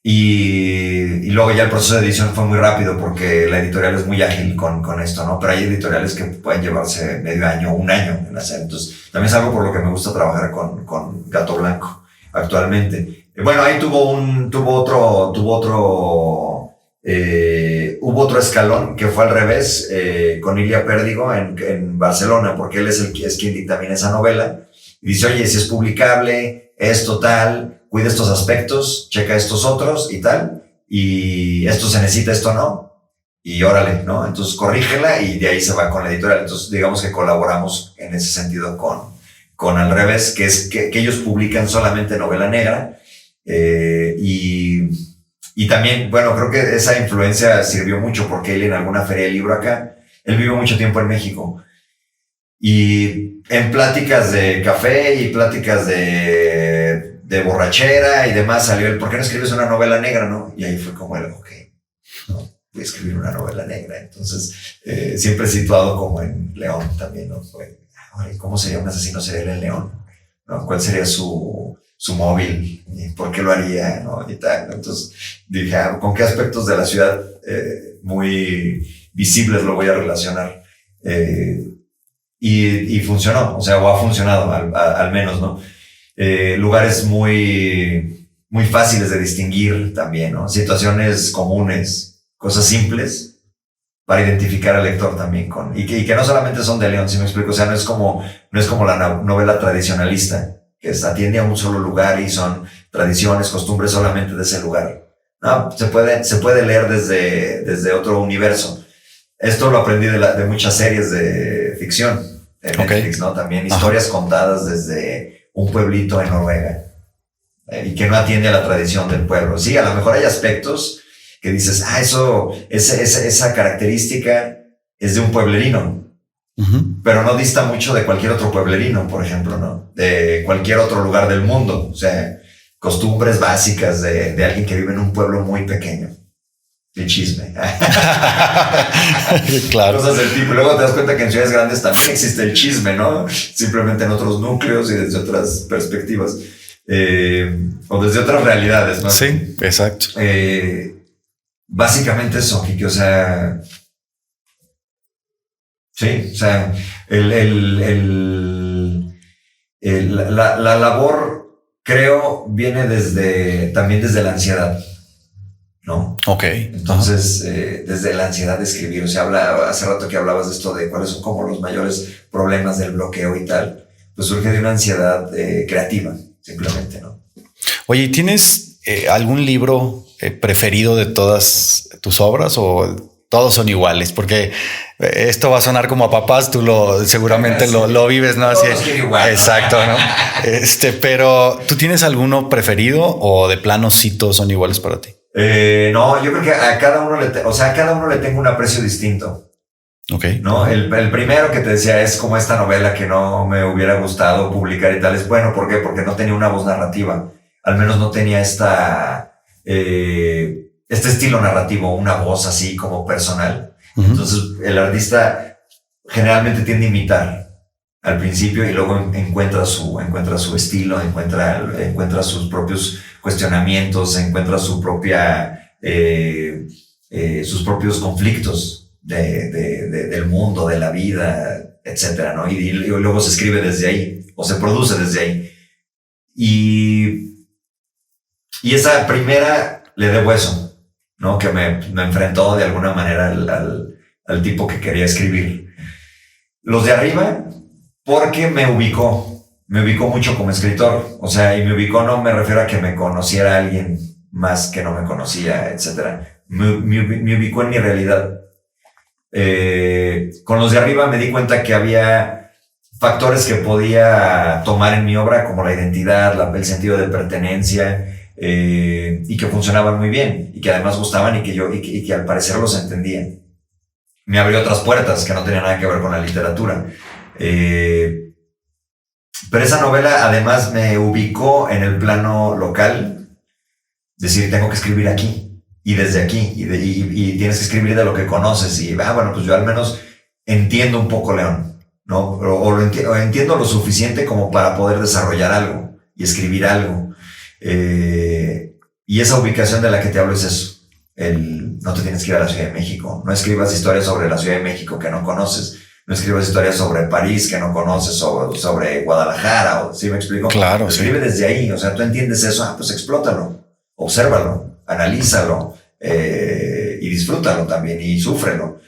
Y luego ya el proceso de edición fue muy rápido porque la editorial es muy ágil con esto, ¿no? Pero hay editoriales que pueden llevarse medio año, 1 año en hacer. Entonces, también es algo por lo que me gusta trabajar con Gato Blanco actualmente. Bueno, ahí hubo otro escalón que fue al revés, con Ilia Pérdigo en Barcelona, porque él es quien dictamina esa novela. Y dice, oye, si es publicable, esto tal, cuida estos aspectos, checa estos otros y tal, y esto se necesita, esto no, y órale, ¿no? Entonces corrígela y de ahí se va con la editorial. Entonces digamos que colaboramos en ese sentido con Al Revés, que es que ellos publican solamente novela negra, y también, bueno, creo que esa influencia sirvió mucho porque él en alguna feria de libro acá, él vive mucho tiempo en México, y en pláticas de café y pláticas de borrachera y demás salió el, ¿por qué no escribes una novela negra, no? Y ahí fue como el, ok, no, voy a escribir una novela negra. Entonces, siempre situado como en León también, ¿no? ¿Cómo sería un asesino serial en León? ¿No? ¿Cuál sería su su móvil, y por qué lo haría, ¿no? Y tal. Entonces dije, ¿con qué aspectos de la ciudad muy visibles lo voy a relacionar? Y funcionó, o sea, o ha funcionado al menos, ¿no? Lugares muy fáciles de distinguir también, ¿no? Situaciones comunes, cosas simples para identificar al lector también y que no solamente son de León, ¿sí me explico? O sea, no es como la novela tradicionalista, que atiende a un solo lugar y son tradiciones, costumbres solamente de ese lugar. No, se puede leer desde otro universo. Esto lo aprendí de muchas series de ficción de Netflix, ¿no? También historias contadas desde un pueblito en Noruega y que no atiende a la tradición del pueblo. Sí, a lo mejor hay aspectos que dices, esa característica es de un pueblerino, pero no dista mucho de cualquier otro pueblerino, por ejemplo, ¿no? De cualquier otro lugar del mundo. O sea, costumbres básicas de alguien que vive en un pueblo muy pequeño. El chisme. Claro. Cosas del tipo. Luego te das cuenta que en ciudades grandes también existe el chisme, ¿no? Simplemente en otros núcleos y desde otras perspectivas. O desde otras realidades, ¿no? Sí, exacto. Básicamente eso, Kiki, o sea... Sí, o sea, la labor, creo, viene también desde la ansiedad, ¿no? Ok. Entonces, desde la ansiedad de escribir, o sea, hace rato que hablabas de esto, de cuáles son como los mayores problemas del bloqueo y tal, pues surge de una ansiedad creativa, simplemente, ¿no? Oye, ¿tienes algún libro preferido de todas tus obras o todos son iguales? Porque esto va a sonar como a papás, tú seguramente lo vives, ¿no? Todos quieren igual. Exacto, ¿no? Pero ¿tú tienes alguno preferido o de plano sí todos son iguales para ti? No, yo creo que a cada uno le tengo un aprecio distinto. Okay. ¿No? El primero que te decía es como esta novela que no me hubiera gustado publicar y tal. Es bueno, ¿por qué? Porque no tenía una voz narrativa. Al menos no tenía este estilo narrativo, una voz así como personal. Entonces el artista generalmente tiende a imitar al principio y luego encuentra su estilo, encuentra sus propios cuestionamientos, encuentra sus propios conflictos del mundo, de la vida, etcétera, ¿no? Y luego se escribe desde ahí o se produce desde ahí. Y esa primera le debo eso, ¿no? Que me enfrentó de alguna manera al tipo que quería escribir. Los de arriba, porque me ubicó mucho como escritor. O sea, y me ubicó, no me refiero a que me conociera alguien más que no me conocía, etcétera. Me ubicó en mi realidad. Con los de arriba me di cuenta que había factores que podía tomar en mi obra, como la identidad, el sentido de pertenencia, y que funcionaban muy bien y que además gustaban y que al parecer los entendían. Me abrió otras puertas que no tenían nada que ver con la literatura. Pero esa novela además me ubicó en el plano local, decir, tengo que escribir aquí y desde aquí y tienes que escribir de lo que conoces y bueno, pues yo al menos entiendo un poco León, ¿no? O entiendo lo suficiente como para poder desarrollar algo y escribir algo. Y esa ubicación de la que te hablo es eso. No te tienes que ir a la Ciudad de México. No escribas historias sobre la Ciudad de México que no conoces. No escribas historias sobre París que no conoces, sobre Guadalajara. ¿Sí me explico? Claro, escribe desde ahí. O sea, tú entiendes eso. Pues explótalo, obsérvalo, analízalo y disfrútalo también y súfrelo.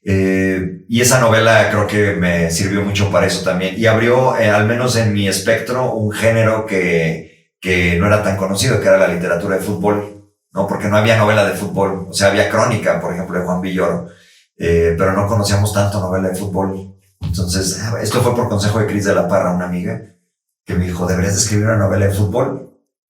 Y esa novela creo que me sirvió mucho para eso también. Y abrió, al menos en mi espectro, un género que no era tan conocido, que era la literatura de fútbol, ¿no? Porque no había novela de fútbol. O sea, había crónica, por ejemplo, de Juan Villoro, pero no conocíamos tanto novela de fútbol. Entonces, esto fue por consejo de Cris de la Parra, una amiga, que me dijo, deberías de escribir una novela de fútbol.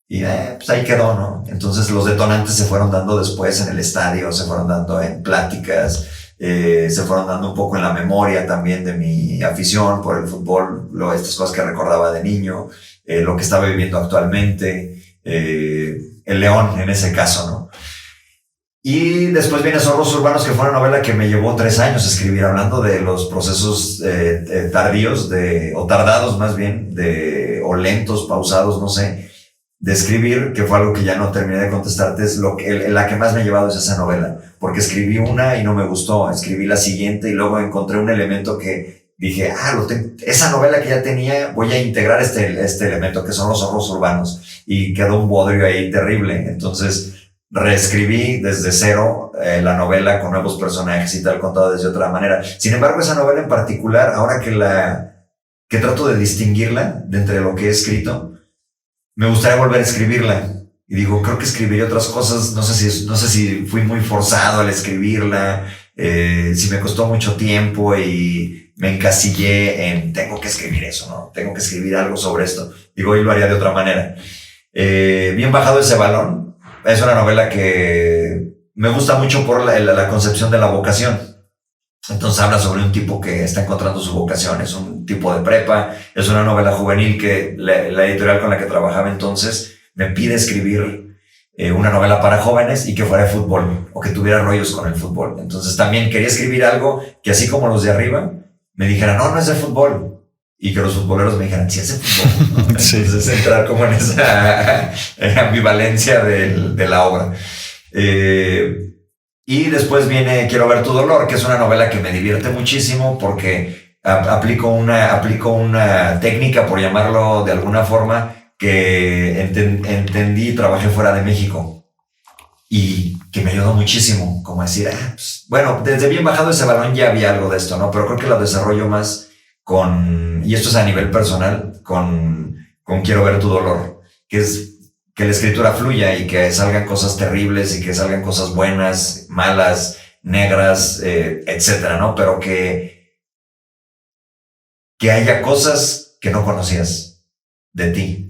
Y pues ahí quedó, ¿no? Entonces los detonantes se fueron dando después en el estadio, se fueron dando en pláticas, se fueron dando un poco en la memoria también de mi afición por el fútbol, estas cosas que recordaba de niño, lo que estaba viviendo actualmente, el León en ese caso, ¿no? Y después viene Zorros Urbanos, que fue una novela que me llevó 3 años escribir, hablando de los procesos tardíos, o tardados más bien, o lentos, pausados, no sé, de escribir, que fue algo que ya no terminé de contestarte, es la que más me ha llevado es esa novela, porque escribí una y no me gustó, escribí la siguiente y luego encontré un elemento que dije, esa novela que ya tenía, voy a integrar este elemento que son los zorros urbanos, y quedó un bodrio ahí terrible. Entonces reescribí desde cero la novela con nuevos personajes y tal, contado desde otra manera. Sin embargo, esa novela en particular, ahora que trato de distinguirla de entre lo que he escrito, me gustaría volver a escribirla. Y digo, creo que escribiré otras cosas. No sé si fui muy forzado al escribirla, si me costó mucho tiempo y me encasillé en tengo que escribir eso, ¿no? Tengo que escribir algo sobre esto. Digo, hoy lo haría de otra manera. Bien bajado ese balón. Es una novela que me gusta mucho por la concepción de la vocación. Entonces habla sobre un tipo que está encontrando su vocación, es un tipo de prepa, es una novela juvenil que la editorial con la que trabajaba entonces me pide escribir una novela para jóvenes y que fuera de fútbol o que tuviera rollos con el fútbol. Entonces también quería escribir algo que, así como los de arriba, me dijeran, no es de fútbol, y que los futboleros me dijeran, sí es de fútbol, ¿no? Entonces sí, entrar como en esa ambivalencia de la obra. Y después viene Quiero ver tu dolor, que es una novela que me divierte muchísimo porque aplico una técnica, por llamarlo de alguna forma, que entendí y trabajé fuera de México y que me ayudó muchísimo, como decir, pues, bueno, desde bien bajado ese balón ya había algo de esto, ¿no? Pero creo que lo desarrollo más y esto es a nivel personal, con Quiero ver tu dolor, que es que la escritura fluya y que salgan cosas terribles y que salgan cosas buenas, malas, negras, etcétera, ¿no? Pero que haya cosas que no conocías de ti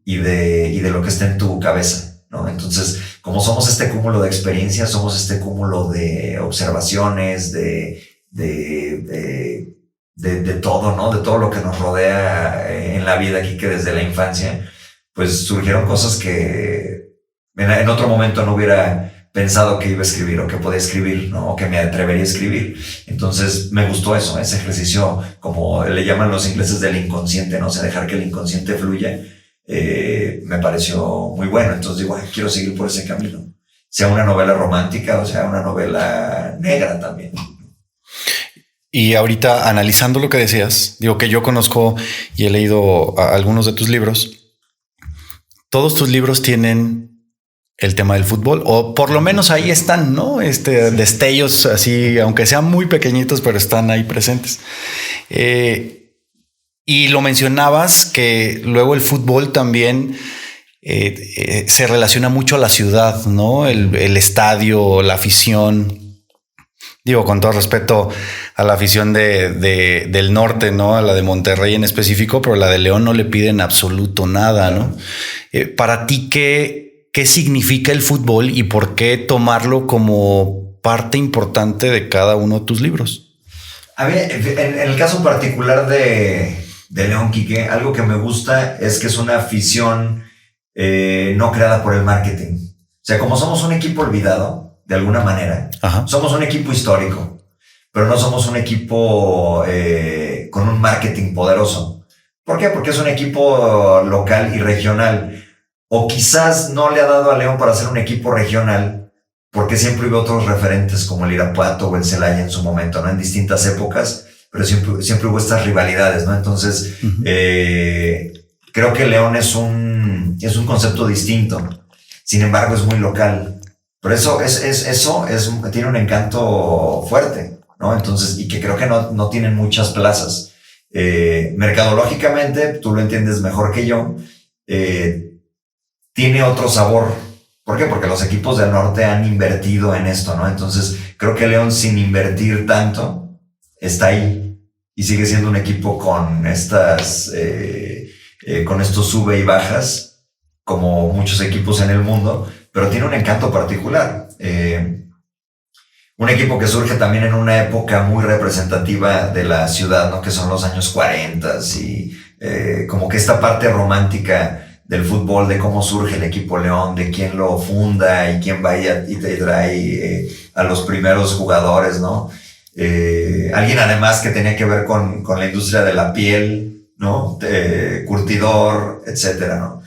y de lo que está en tu cabeza, ¿no? Entonces, como somos este cúmulo de experiencias, somos este cúmulo de observaciones, de todo, ¿no? De todo lo que nos rodea en la vida aquí, que desde la infancia, pues surgieron cosas que en otro momento no hubiera pensado que iba a escribir o que podía escribir, ¿no? O que me atrevería a escribir. Entonces me gustó eso, ese ejercicio, como le llaman los ingleses, del inconsciente, ¿no? O sea, dejar que el inconsciente fluya, me pareció muy bueno. Entonces digo, quiero seguir por ese camino. Sea una novela romántica o sea una novela negra también. Y ahorita, analizando lo que decías, digo que yo conozco y he leído algunos de tus libros. Todos tus libros tienen el tema del fútbol, o por lo menos ahí están, ¿no? Destellos así, aunque sean muy pequeñitos, pero están ahí presentes. Y lo mencionabas que luego el fútbol también se relaciona mucho a la ciudad, ¿no? El estadio, la afición. Digo, con todo respeto a la afición del norte, ¿no? A la de Monterrey en específico, pero la de León no le piden absoluto nada, ¿no? Para ti, ¿qué significa el fútbol y por qué tomarlo como parte importante de cada uno de tus libros? A ver, en el caso particular de León, Quique, algo que me gusta es que es una afición no creada por el marketing. O sea, como somos un equipo olvidado, de alguna manera, somos un equipo histórico, pero no somos un equipo con un marketing poderoso. ¿Por qué? Porque es un equipo local y regional. O quizás no le ha dado a León para ser un equipo regional, porque siempre hubo otros referentes como el Irapuato o el Celaya en su momento, ¿no? En distintas épocas, pero siempre hubo estas rivalidades, ¿no? Entonces, creo que León es un concepto distinto. Sin embargo, es muy local. Pero eso tiene un encanto fuerte, ¿no? Entonces, y que creo que no tienen muchas plazas. Mercadológicamente, tú lo entiendes mejor que yo, tiene otro sabor. ¿Por qué? Porque los equipos del norte han invertido en esto, ¿no? Entonces, creo que León, sin invertir tanto, está ahí y sigue siendo un equipo con estos sube y bajas, como muchos equipos en el mundo, pero tiene un encanto particular. Un equipo que surge también en una época muy representativa de la ciudad, ¿no? Que son los años 40 y como que esta parte romántica del fútbol, de cómo surge el equipo León, de quién lo funda y quién va y te trae a los primeros jugadores, ¿no? Alguien además que tenía que ver con la industria de la piel, ¿no? Curtidor, etcétera, ¿no?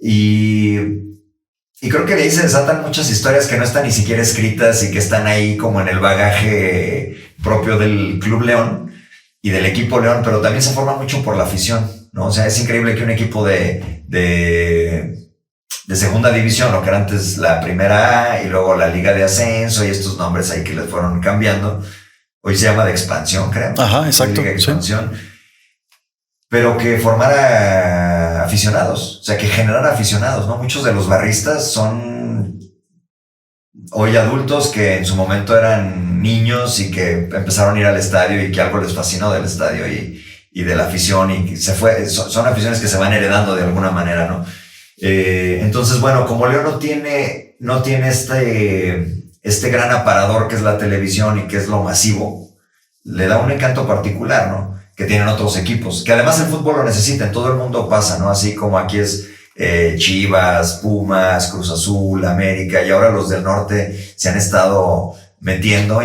Y creo que de ahí se desatan muchas historias que no están ni siquiera escritas y que están ahí como en el bagaje propio del Club León y del equipo León, pero también se forma mucho por la afición, ¿no? O sea, es increíble que un equipo de segunda división, lo que era antes la primera A y luego la Liga de Ascenso y estos nombres ahí que les fueron cambiando, hoy se llama de expansión, creo. Ajá, exacto. Liga de expansión. Sí. Pero que formara aficionados, o sea, que generara aficionados, ¿no? Muchos de los barristas son hoy adultos que en su momento eran niños y que empezaron a ir al estadio y que algo les fascinó del estadio y de la afición y son aficiones que se van heredando de alguna manera, ¿no? Entonces, bueno, como León no tiene este gran aparador que es la televisión y que es lo masivo, le da un encanto particular, ¿no? Que tienen otros equipos, que además el fútbol lo necesita, en todo el mundo pasa, ¿no? Así como aquí es Chivas, Pumas, Cruz Azul, América, y ahora los del norte se han estado metiendo.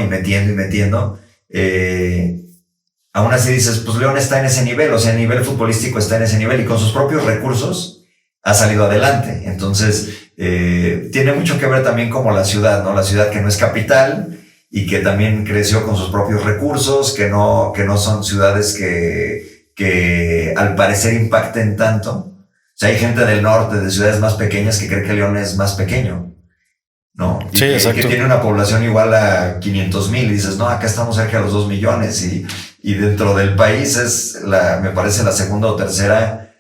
Aún así dices, pues León está en ese nivel, o sea, el nivel futbolístico está en ese nivel y con sus propios recursos ha salido adelante. Entonces, tiene mucho que ver también como la ciudad, ¿no? La ciudad que no es capital y que también creció con sus propios recursos, que no son ciudades que al parecer impacten tanto. O sea, hay gente del norte, de ciudades más pequeñas, que cree que León es más pequeño, ¿no? Y sí, exacto. Que tiene una población igual a 500,000. Y dices, no, acá estamos cerca de los 2 millones. Y dentro del país es, me parece, la segunda o tercera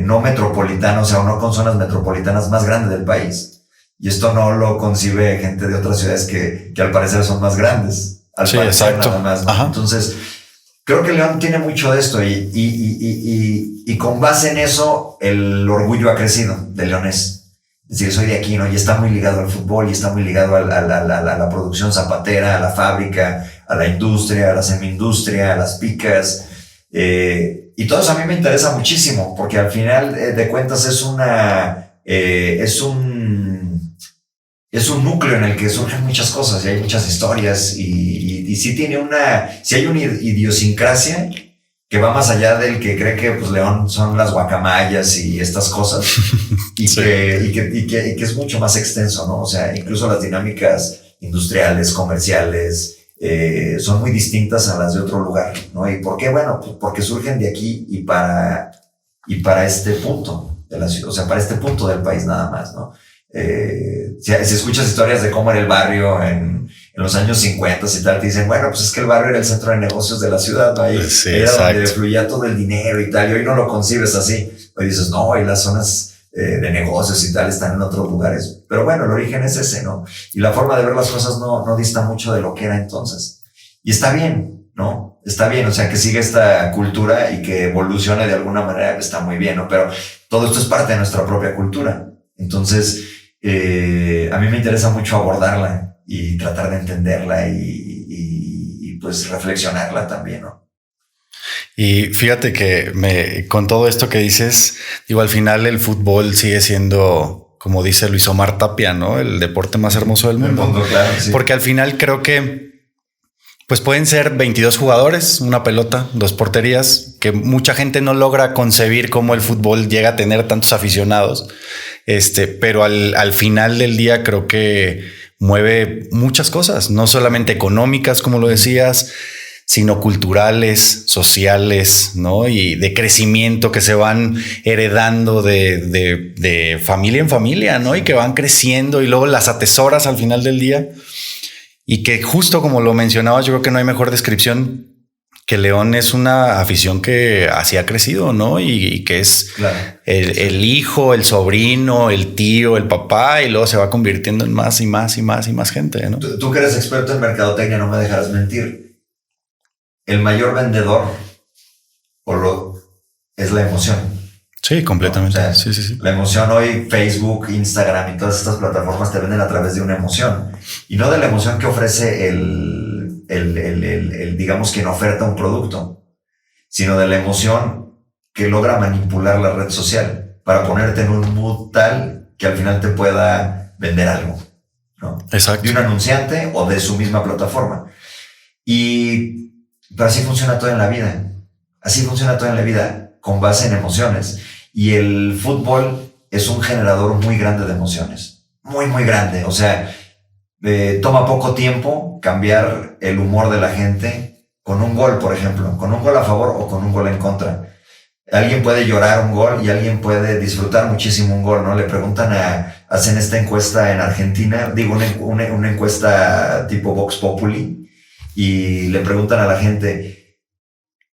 no metropolitana, o sea, no con zonas metropolitanas más grande del país. Y esto no lo concibe gente de otras ciudades que al parecer son más grandes. Al sí, parecer exacto. Nada más, ¿no? Entonces, creo que León tiene mucho de esto y con base en eso el orgullo ha crecido de leonés. Es decir, soy de aquí, ¿no? Y está muy ligado al fútbol y está muy ligado a la producción zapatera, a la fábrica, a la industria, a la semiindustria, a las picas. Y todo eso a mí me interesa muchísimo porque al final de cuentas es un núcleo en el que surgen muchas cosas y hay muchas historias y sí hay una idiosincrasia que va más allá del que cree que pues León son las guacamayas y estas cosas y, sí. que es mucho más extenso, ¿no? O sea, incluso las dinámicas industriales, comerciales, son muy distintas a las de otro lugar, ¿no? ¿Y por qué? Bueno, pues porque surgen de aquí y para este punto de la ciudad, o sea, para este punto del país nada más, ¿no? Si escuchas historias de cómo era el barrio en los años 50 y tal, te dicen, bueno, pues es que el barrio era el centro de negocios de la ciudad, ¿no? Ahí sí, era exacto. Donde fluía todo el dinero y tal, y hoy no lo concibes así. Hoy dices, no, hoy las zonas de negocios y tal están en otros lugares. Pero bueno, el origen es ese, ¿no? Y la forma de ver las cosas no dista mucho de lo que era entonces. Y está bien, ¿no? Está bien, o sea, que siga esta cultura y que evolucione de alguna manera, está muy bien, ¿no? Pero todo esto es parte de nuestra propia cultura. Entonces, a mí me interesa mucho abordarla y tratar de entenderla y pues reflexionarla también, ¿no? Y fíjate que con todo esto que dices, digo, al final el fútbol sigue siendo, como dice Luis Omar Tapia, ¿no? El deporte más hermoso del mundo. Claro, sí. Porque al final creo que pues pueden ser 22 jugadores, una pelota, 2 porterías, que mucha gente no logra concebir cómo el fútbol llega a tener tantos aficionados. Pero al final del día creo que mueve muchas cosas, no solamente económicas, como lo decías, sino culturales, sociales, ¿no? Y de crecimiento que se van heredando de familia en familia, ¿no? Y que van creciendo y luego las atesoras al final del día. Y que justo como lo mencionabas, yo creo que no hay mejor descripción que León es una afición que así ha crecido, ¿no? Y que es claro. el hijo, el sobrino, el tío, el papá, y luego se va convirtiendo en más y más y más y más gente, ¿no? Tú que eres experto en mercadotecnia, no me dejarás mentir. El mayor vendedor es la emoción. Sí, completamente. ¿No? O sea, sí. La emoción hoy, Facebook, Instagram y todas estas plataformas te venden a través de una emoción. Y no de la emoción que ofrece el digamos, quien oferta un producto, sino de la emoción que logra manipular la red social para ponerte en un mood tal que al final te pueda vender algo, ¿no? Exacto. De un anunciante o de su misma plataforma. Pero así funciona todo en la vida. Así funciona todo en la vida, con base en emociones. Y el fútbol es un generador muy grande de emociones. Muy, muy grande. O sea, toma poco tiempo cambiar el humor de la gente con un gol, por ejemplo. Con un gol a favor o con un gol en contra. Alguien puede llorar un gol y alguien puede disfrutar muchísimo un gol, ¿no? Le preguntan hacen esta encuesta en Argentina, digo, una encuesta tipo Vox Populi, y le preguntan a la gente,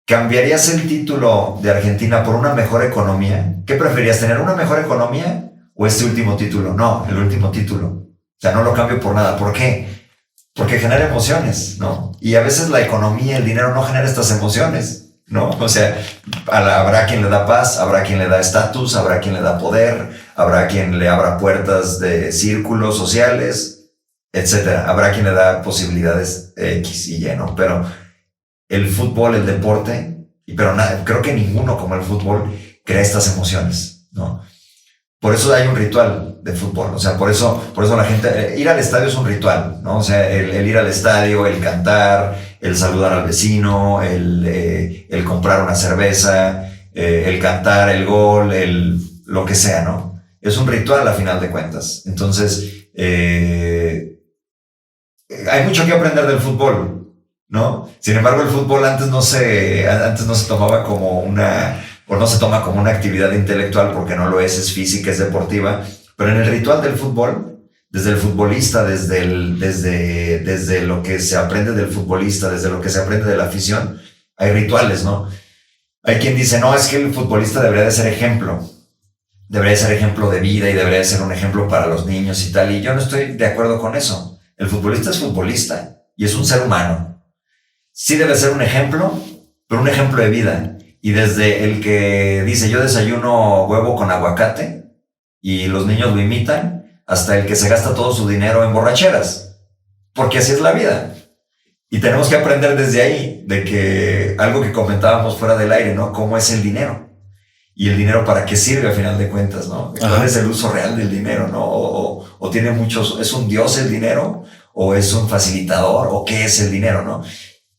¿cambiarías el título de Argentina por una mejor economía? ¿Qué preferías, tener una mejor economía o este último título? No, el último título. O sea, no lo cambio por nada. ¿Por qué? Porque genera emociones, ¿no? Y a veces la economía, el dinero no genera estas emociones, ¿no? O sea, habrá quien le da paz, habrá quien le da estatus, habrá quien le da poder, habrá quien le abra puertas de círculos sociales, etcétera. Habrá quien le da posibilidades X y Y, ¿no? Pero el fútbol, el deporte, pero nada, creo que ninguno como el fútbol crea estas emociones, ¿no? Por eso hay un ritual de fútbol, o sea, por eso la gente, ir al estadio es un ritual, ¿no? O sea, el ir al estadio, el cantar, el saludar al vecino, el comprar una cerveza, el cantar el gol, lo que sea, ¿no? Es un ritual a final de cuentas. Entonces, hay mucho que aprender del fútbol, ¿no? Sin embargo, el fútbol antes no se tomaba como o no se toma como una actividad intelectual porque no lo es física, es deportiva, pero en el ritual del fútbol, desde el futbolista, desde lo que se aprende del futbolista, desde lo que se aprende de la afición, hay rituales, ¿no? Hay quien dice, no, es que el futbolista debería de ser ejemplo de vida y debería de ser un ejemplo para los niños y tal, y yo no estoy de acuerdo con eso. El futbolista es futbolista y es un ser humano. Sí debe ser un ejemplo, pero un ejemplo de vida. Y desde el que dice yo desayuno huevo con aguacate y los niños lo imitan, hasta el que se gasta todo su dinero en borracheras. Porque así es la vida. Y tenemos que aprender desde ahí, de que algo que comentábamos fuera del aire, ¿no? ¿Cómo es el dinero? Y el dinero para qué sirve a final de cuentas, ¿no? ¿Cuál es el uso real del dinero, no? O tiene muchos, ¿es un dios el dinero? ¿O es un facilitador? ¿O qué es el dinero, no?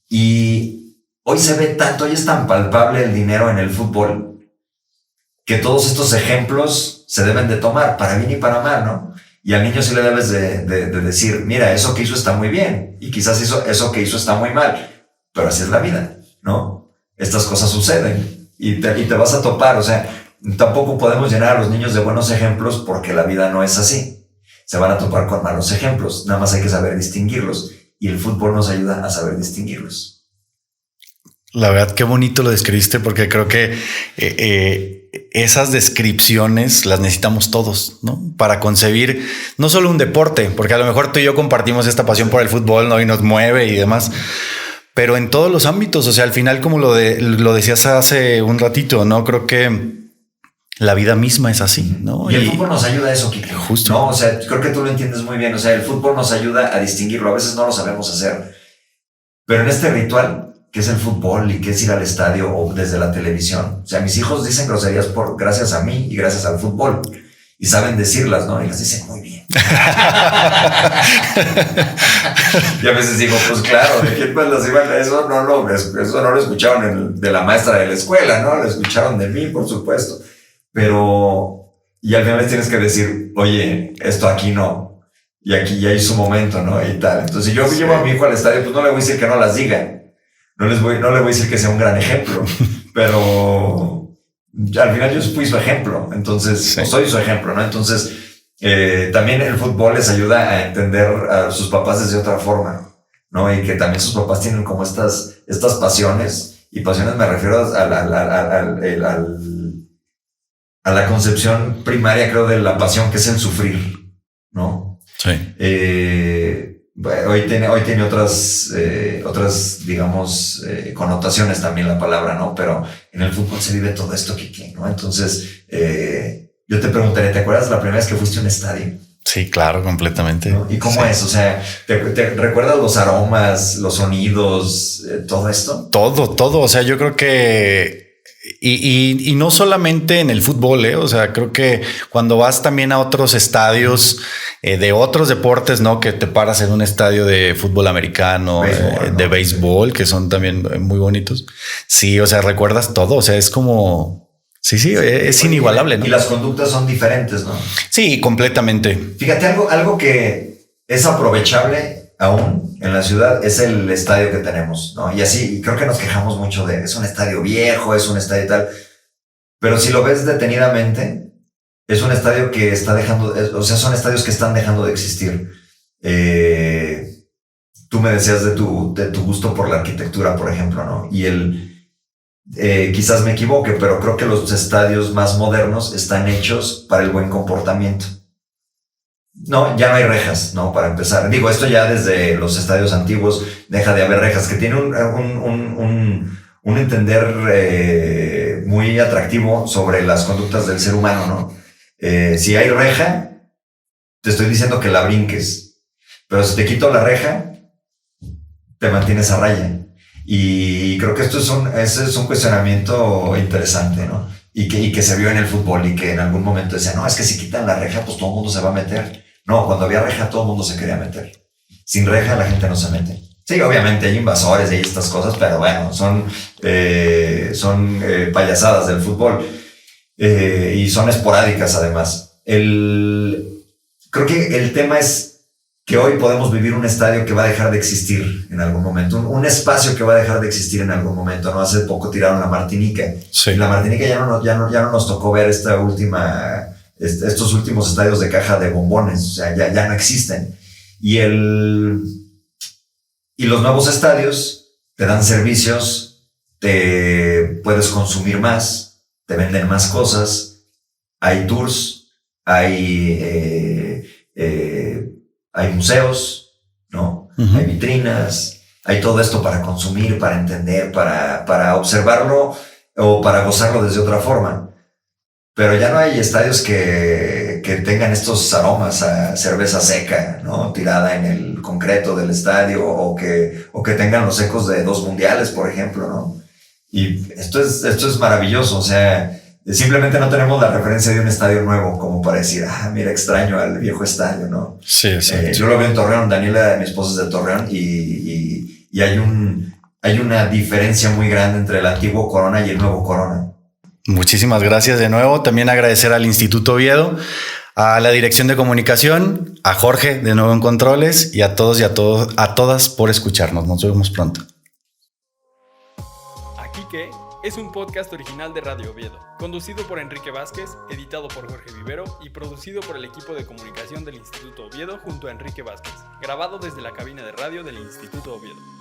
Y hoy se ve tanto, hoy es tan palpable el dinero en el fútbol que todos estos ejemplos se deben de tomar para bien y para mal, ¿no? Y al niño sí le debes de decir, mira, eso que hizo está muy bien y quizás eso que hizo está muy mal, pero así es la vida, ¿no? Estas cosas suceden y te vas a topar, o sea, tampoco podemos llenar a los niños de buenos ejemplos porque la vida no es así. Se van a topar con malos ejemplos, nada más hay que saber distinguirlos y el fútbol nos ayuda a saber distinguirlos. La verdad, qué bonito lo describiste, porque creo que esas descripciones las necesitamos todos, ¿no? Para concebir no solo un deporte, porque a lo mejor tú y yo compartimos esta pasión por el fútbol, ¿no? Y nos mueve y demás, pero en todos los ámbitos. O sea, al final, como lo decías hace un ratito, ¿no? Creo que la vida misma es así, ¿no? Y el fútbol nos ayuda a eso, Kike. Justo. No, o sea, creo que tú lo entiendes muy bien. O sea, el fútbol nos ayuda a distinguirlo. A veces no lo sabemos hacer, pero en este ritual que es el fútbol y que es ir al estadio o desde la televisión. O sea, mis hijos dicen groserías gracias a mí y gracias al fútbol. Y saben decirlas, ¿no? Y las dicen muy bien. Y a veces digo, pues claro, ¿de quién más las iban a eso? No lo escucharon de la maestra de la escuela, ¿no? Lo escucharon de mí, por supuesto. Pero, y al final les tienes que decir, oye, esto aquí no. Y aquí ya hay su momento, ¿no? Y tal. Entonces, si yo llevo a mi hijo al estadio, pues no le voy a decir que no las diga. No le voy a decir que sea un gran ejemplo, pero al final yo fui su ejemplo, entonces soy su ejemplo, ¿no? Entonces también el fútbol les ayuda a entender a sus papás desde otra forma, ¿no? Y que también sus papás tienen como estas pasiones, y pasiones me refiero a la concepción primaria, creo, de la pasión, que es el sufrir, ¿no? Sí. Hoy tiene otras, digamos, connotaciones también la palabra, ¿no? Pero en el fútbol se vive todo esto, Kike, ¿no? Entonces, yo te preguntaré, ¿te acuerdas la primera vez que fuiste a un estadio? Sí, claro, completamente. ¿No? ¿Y cómo es? O sea, ¿te recuerdas los aromas, los sonidos, todo esto? Todo. O sea, yo creo que y no solamente en el fútbol, o sea, creo que cuando vas también a otros estadios de otros deportes, ¿no? Que te paras en un estadio de fútbol americano, béisbol, de béisbol, que son también muy bonitos. Sí, o sea, recuerdas todo. O sea, es como Sí, es inigualable, ¿no? Y las conductas son diferentes, ¿no? Sí, completamente. Fíjate, algo que es aprovechable aún en la ciudad es el estadio que tenemos, ¿no? Y así, y creo que nos quejamos mucho de, es un estadio viejo, es un estadio tal, pero si lo ves detenidamente, es un estadio que está dejando, o sea, son estadios que están dejando de existir. Tú me decías de tu gusto por la arquitectura, por ejemplo, ¿no? Y quizás me equivoque, pero creo que los estadios más modernos están hechos para el buen comportamiento. No, ya no hay rejas, ¿no? Para empezar. Digo, esto ya desde los estadios antiguos deja de haber rejas, que tiene un entender muy atractivo sobre las conductas del ser humano, ¿no? Si hay reja, te estoy diciendo que la brinques, pero si te quito la reja, te mantienes a raya. Y creo que ese es un cuestionamiento interesante, ¿no? Y que se vio en el fútbol y que en algún momento decían, no, es que si quitan la reja, pues todo el mundo se va a meter. No, cuando había reja, todo el mundo se quería meter. Sin reja, la gente no se mete. Sí, obviamente hay invasores y hay estas cosas, pero bueno, son payasadas del fútbol. Y son esporádicas, además. Creo que el tema es que hoy podemos vivir un estadio que va a dejar de existir en algún momento, un espacio que va a dejar de existir en algún momento, ¿no? Hace poco tiraron la Martinica. Sí. Y la Martinica ya no nos tocó ver estos últimos estadios de caja de bombones, o sea, ya no existen. Y los nuevos estadios te dan servicios, te puedes consumir más, te venden más cosas, hay tours, hay museos, ¿no? Uh-huh. Hay vitrinas, hay todo esto para consumir, para entender, para observarlo o para gozarlo desde otra forma. Pero ya no hay estadios que tengan estos aromas a cerveza seca, ¿no? Tirada en el concreto del estadio o que tengan los ecos de 2 mundiales, por ejemplo, ¿no? Y esto es maravilloso, o sea, simplemente no tenemos la referencia de un estadio nuevo como para decir, mira, extraño al viejo estadio, ¿no? Sí. Yo lo veo en Torreón, Daniela, mi esposa es de Torreón, y hay una diferencia muy grande entre el antiguo Corona y el nuevo Corona. Muchísimas gracias de nuevo. También agradecer al Instituto Oviedo, a la Dirección de Comunicación, a Jorge de nuevo en Controles y a todos y a todas por escucharnos. Nos vemos pronto. Aquí que es un podcast original de Radio Oviedo, conducido por Enrique Vázquez, editado por Jorge Vivero y producido por el equipo de comunicación del Instituto Oviedo junto a Enrique Vázquez, grabado desde la cabina de radio del Instituto Oviedo.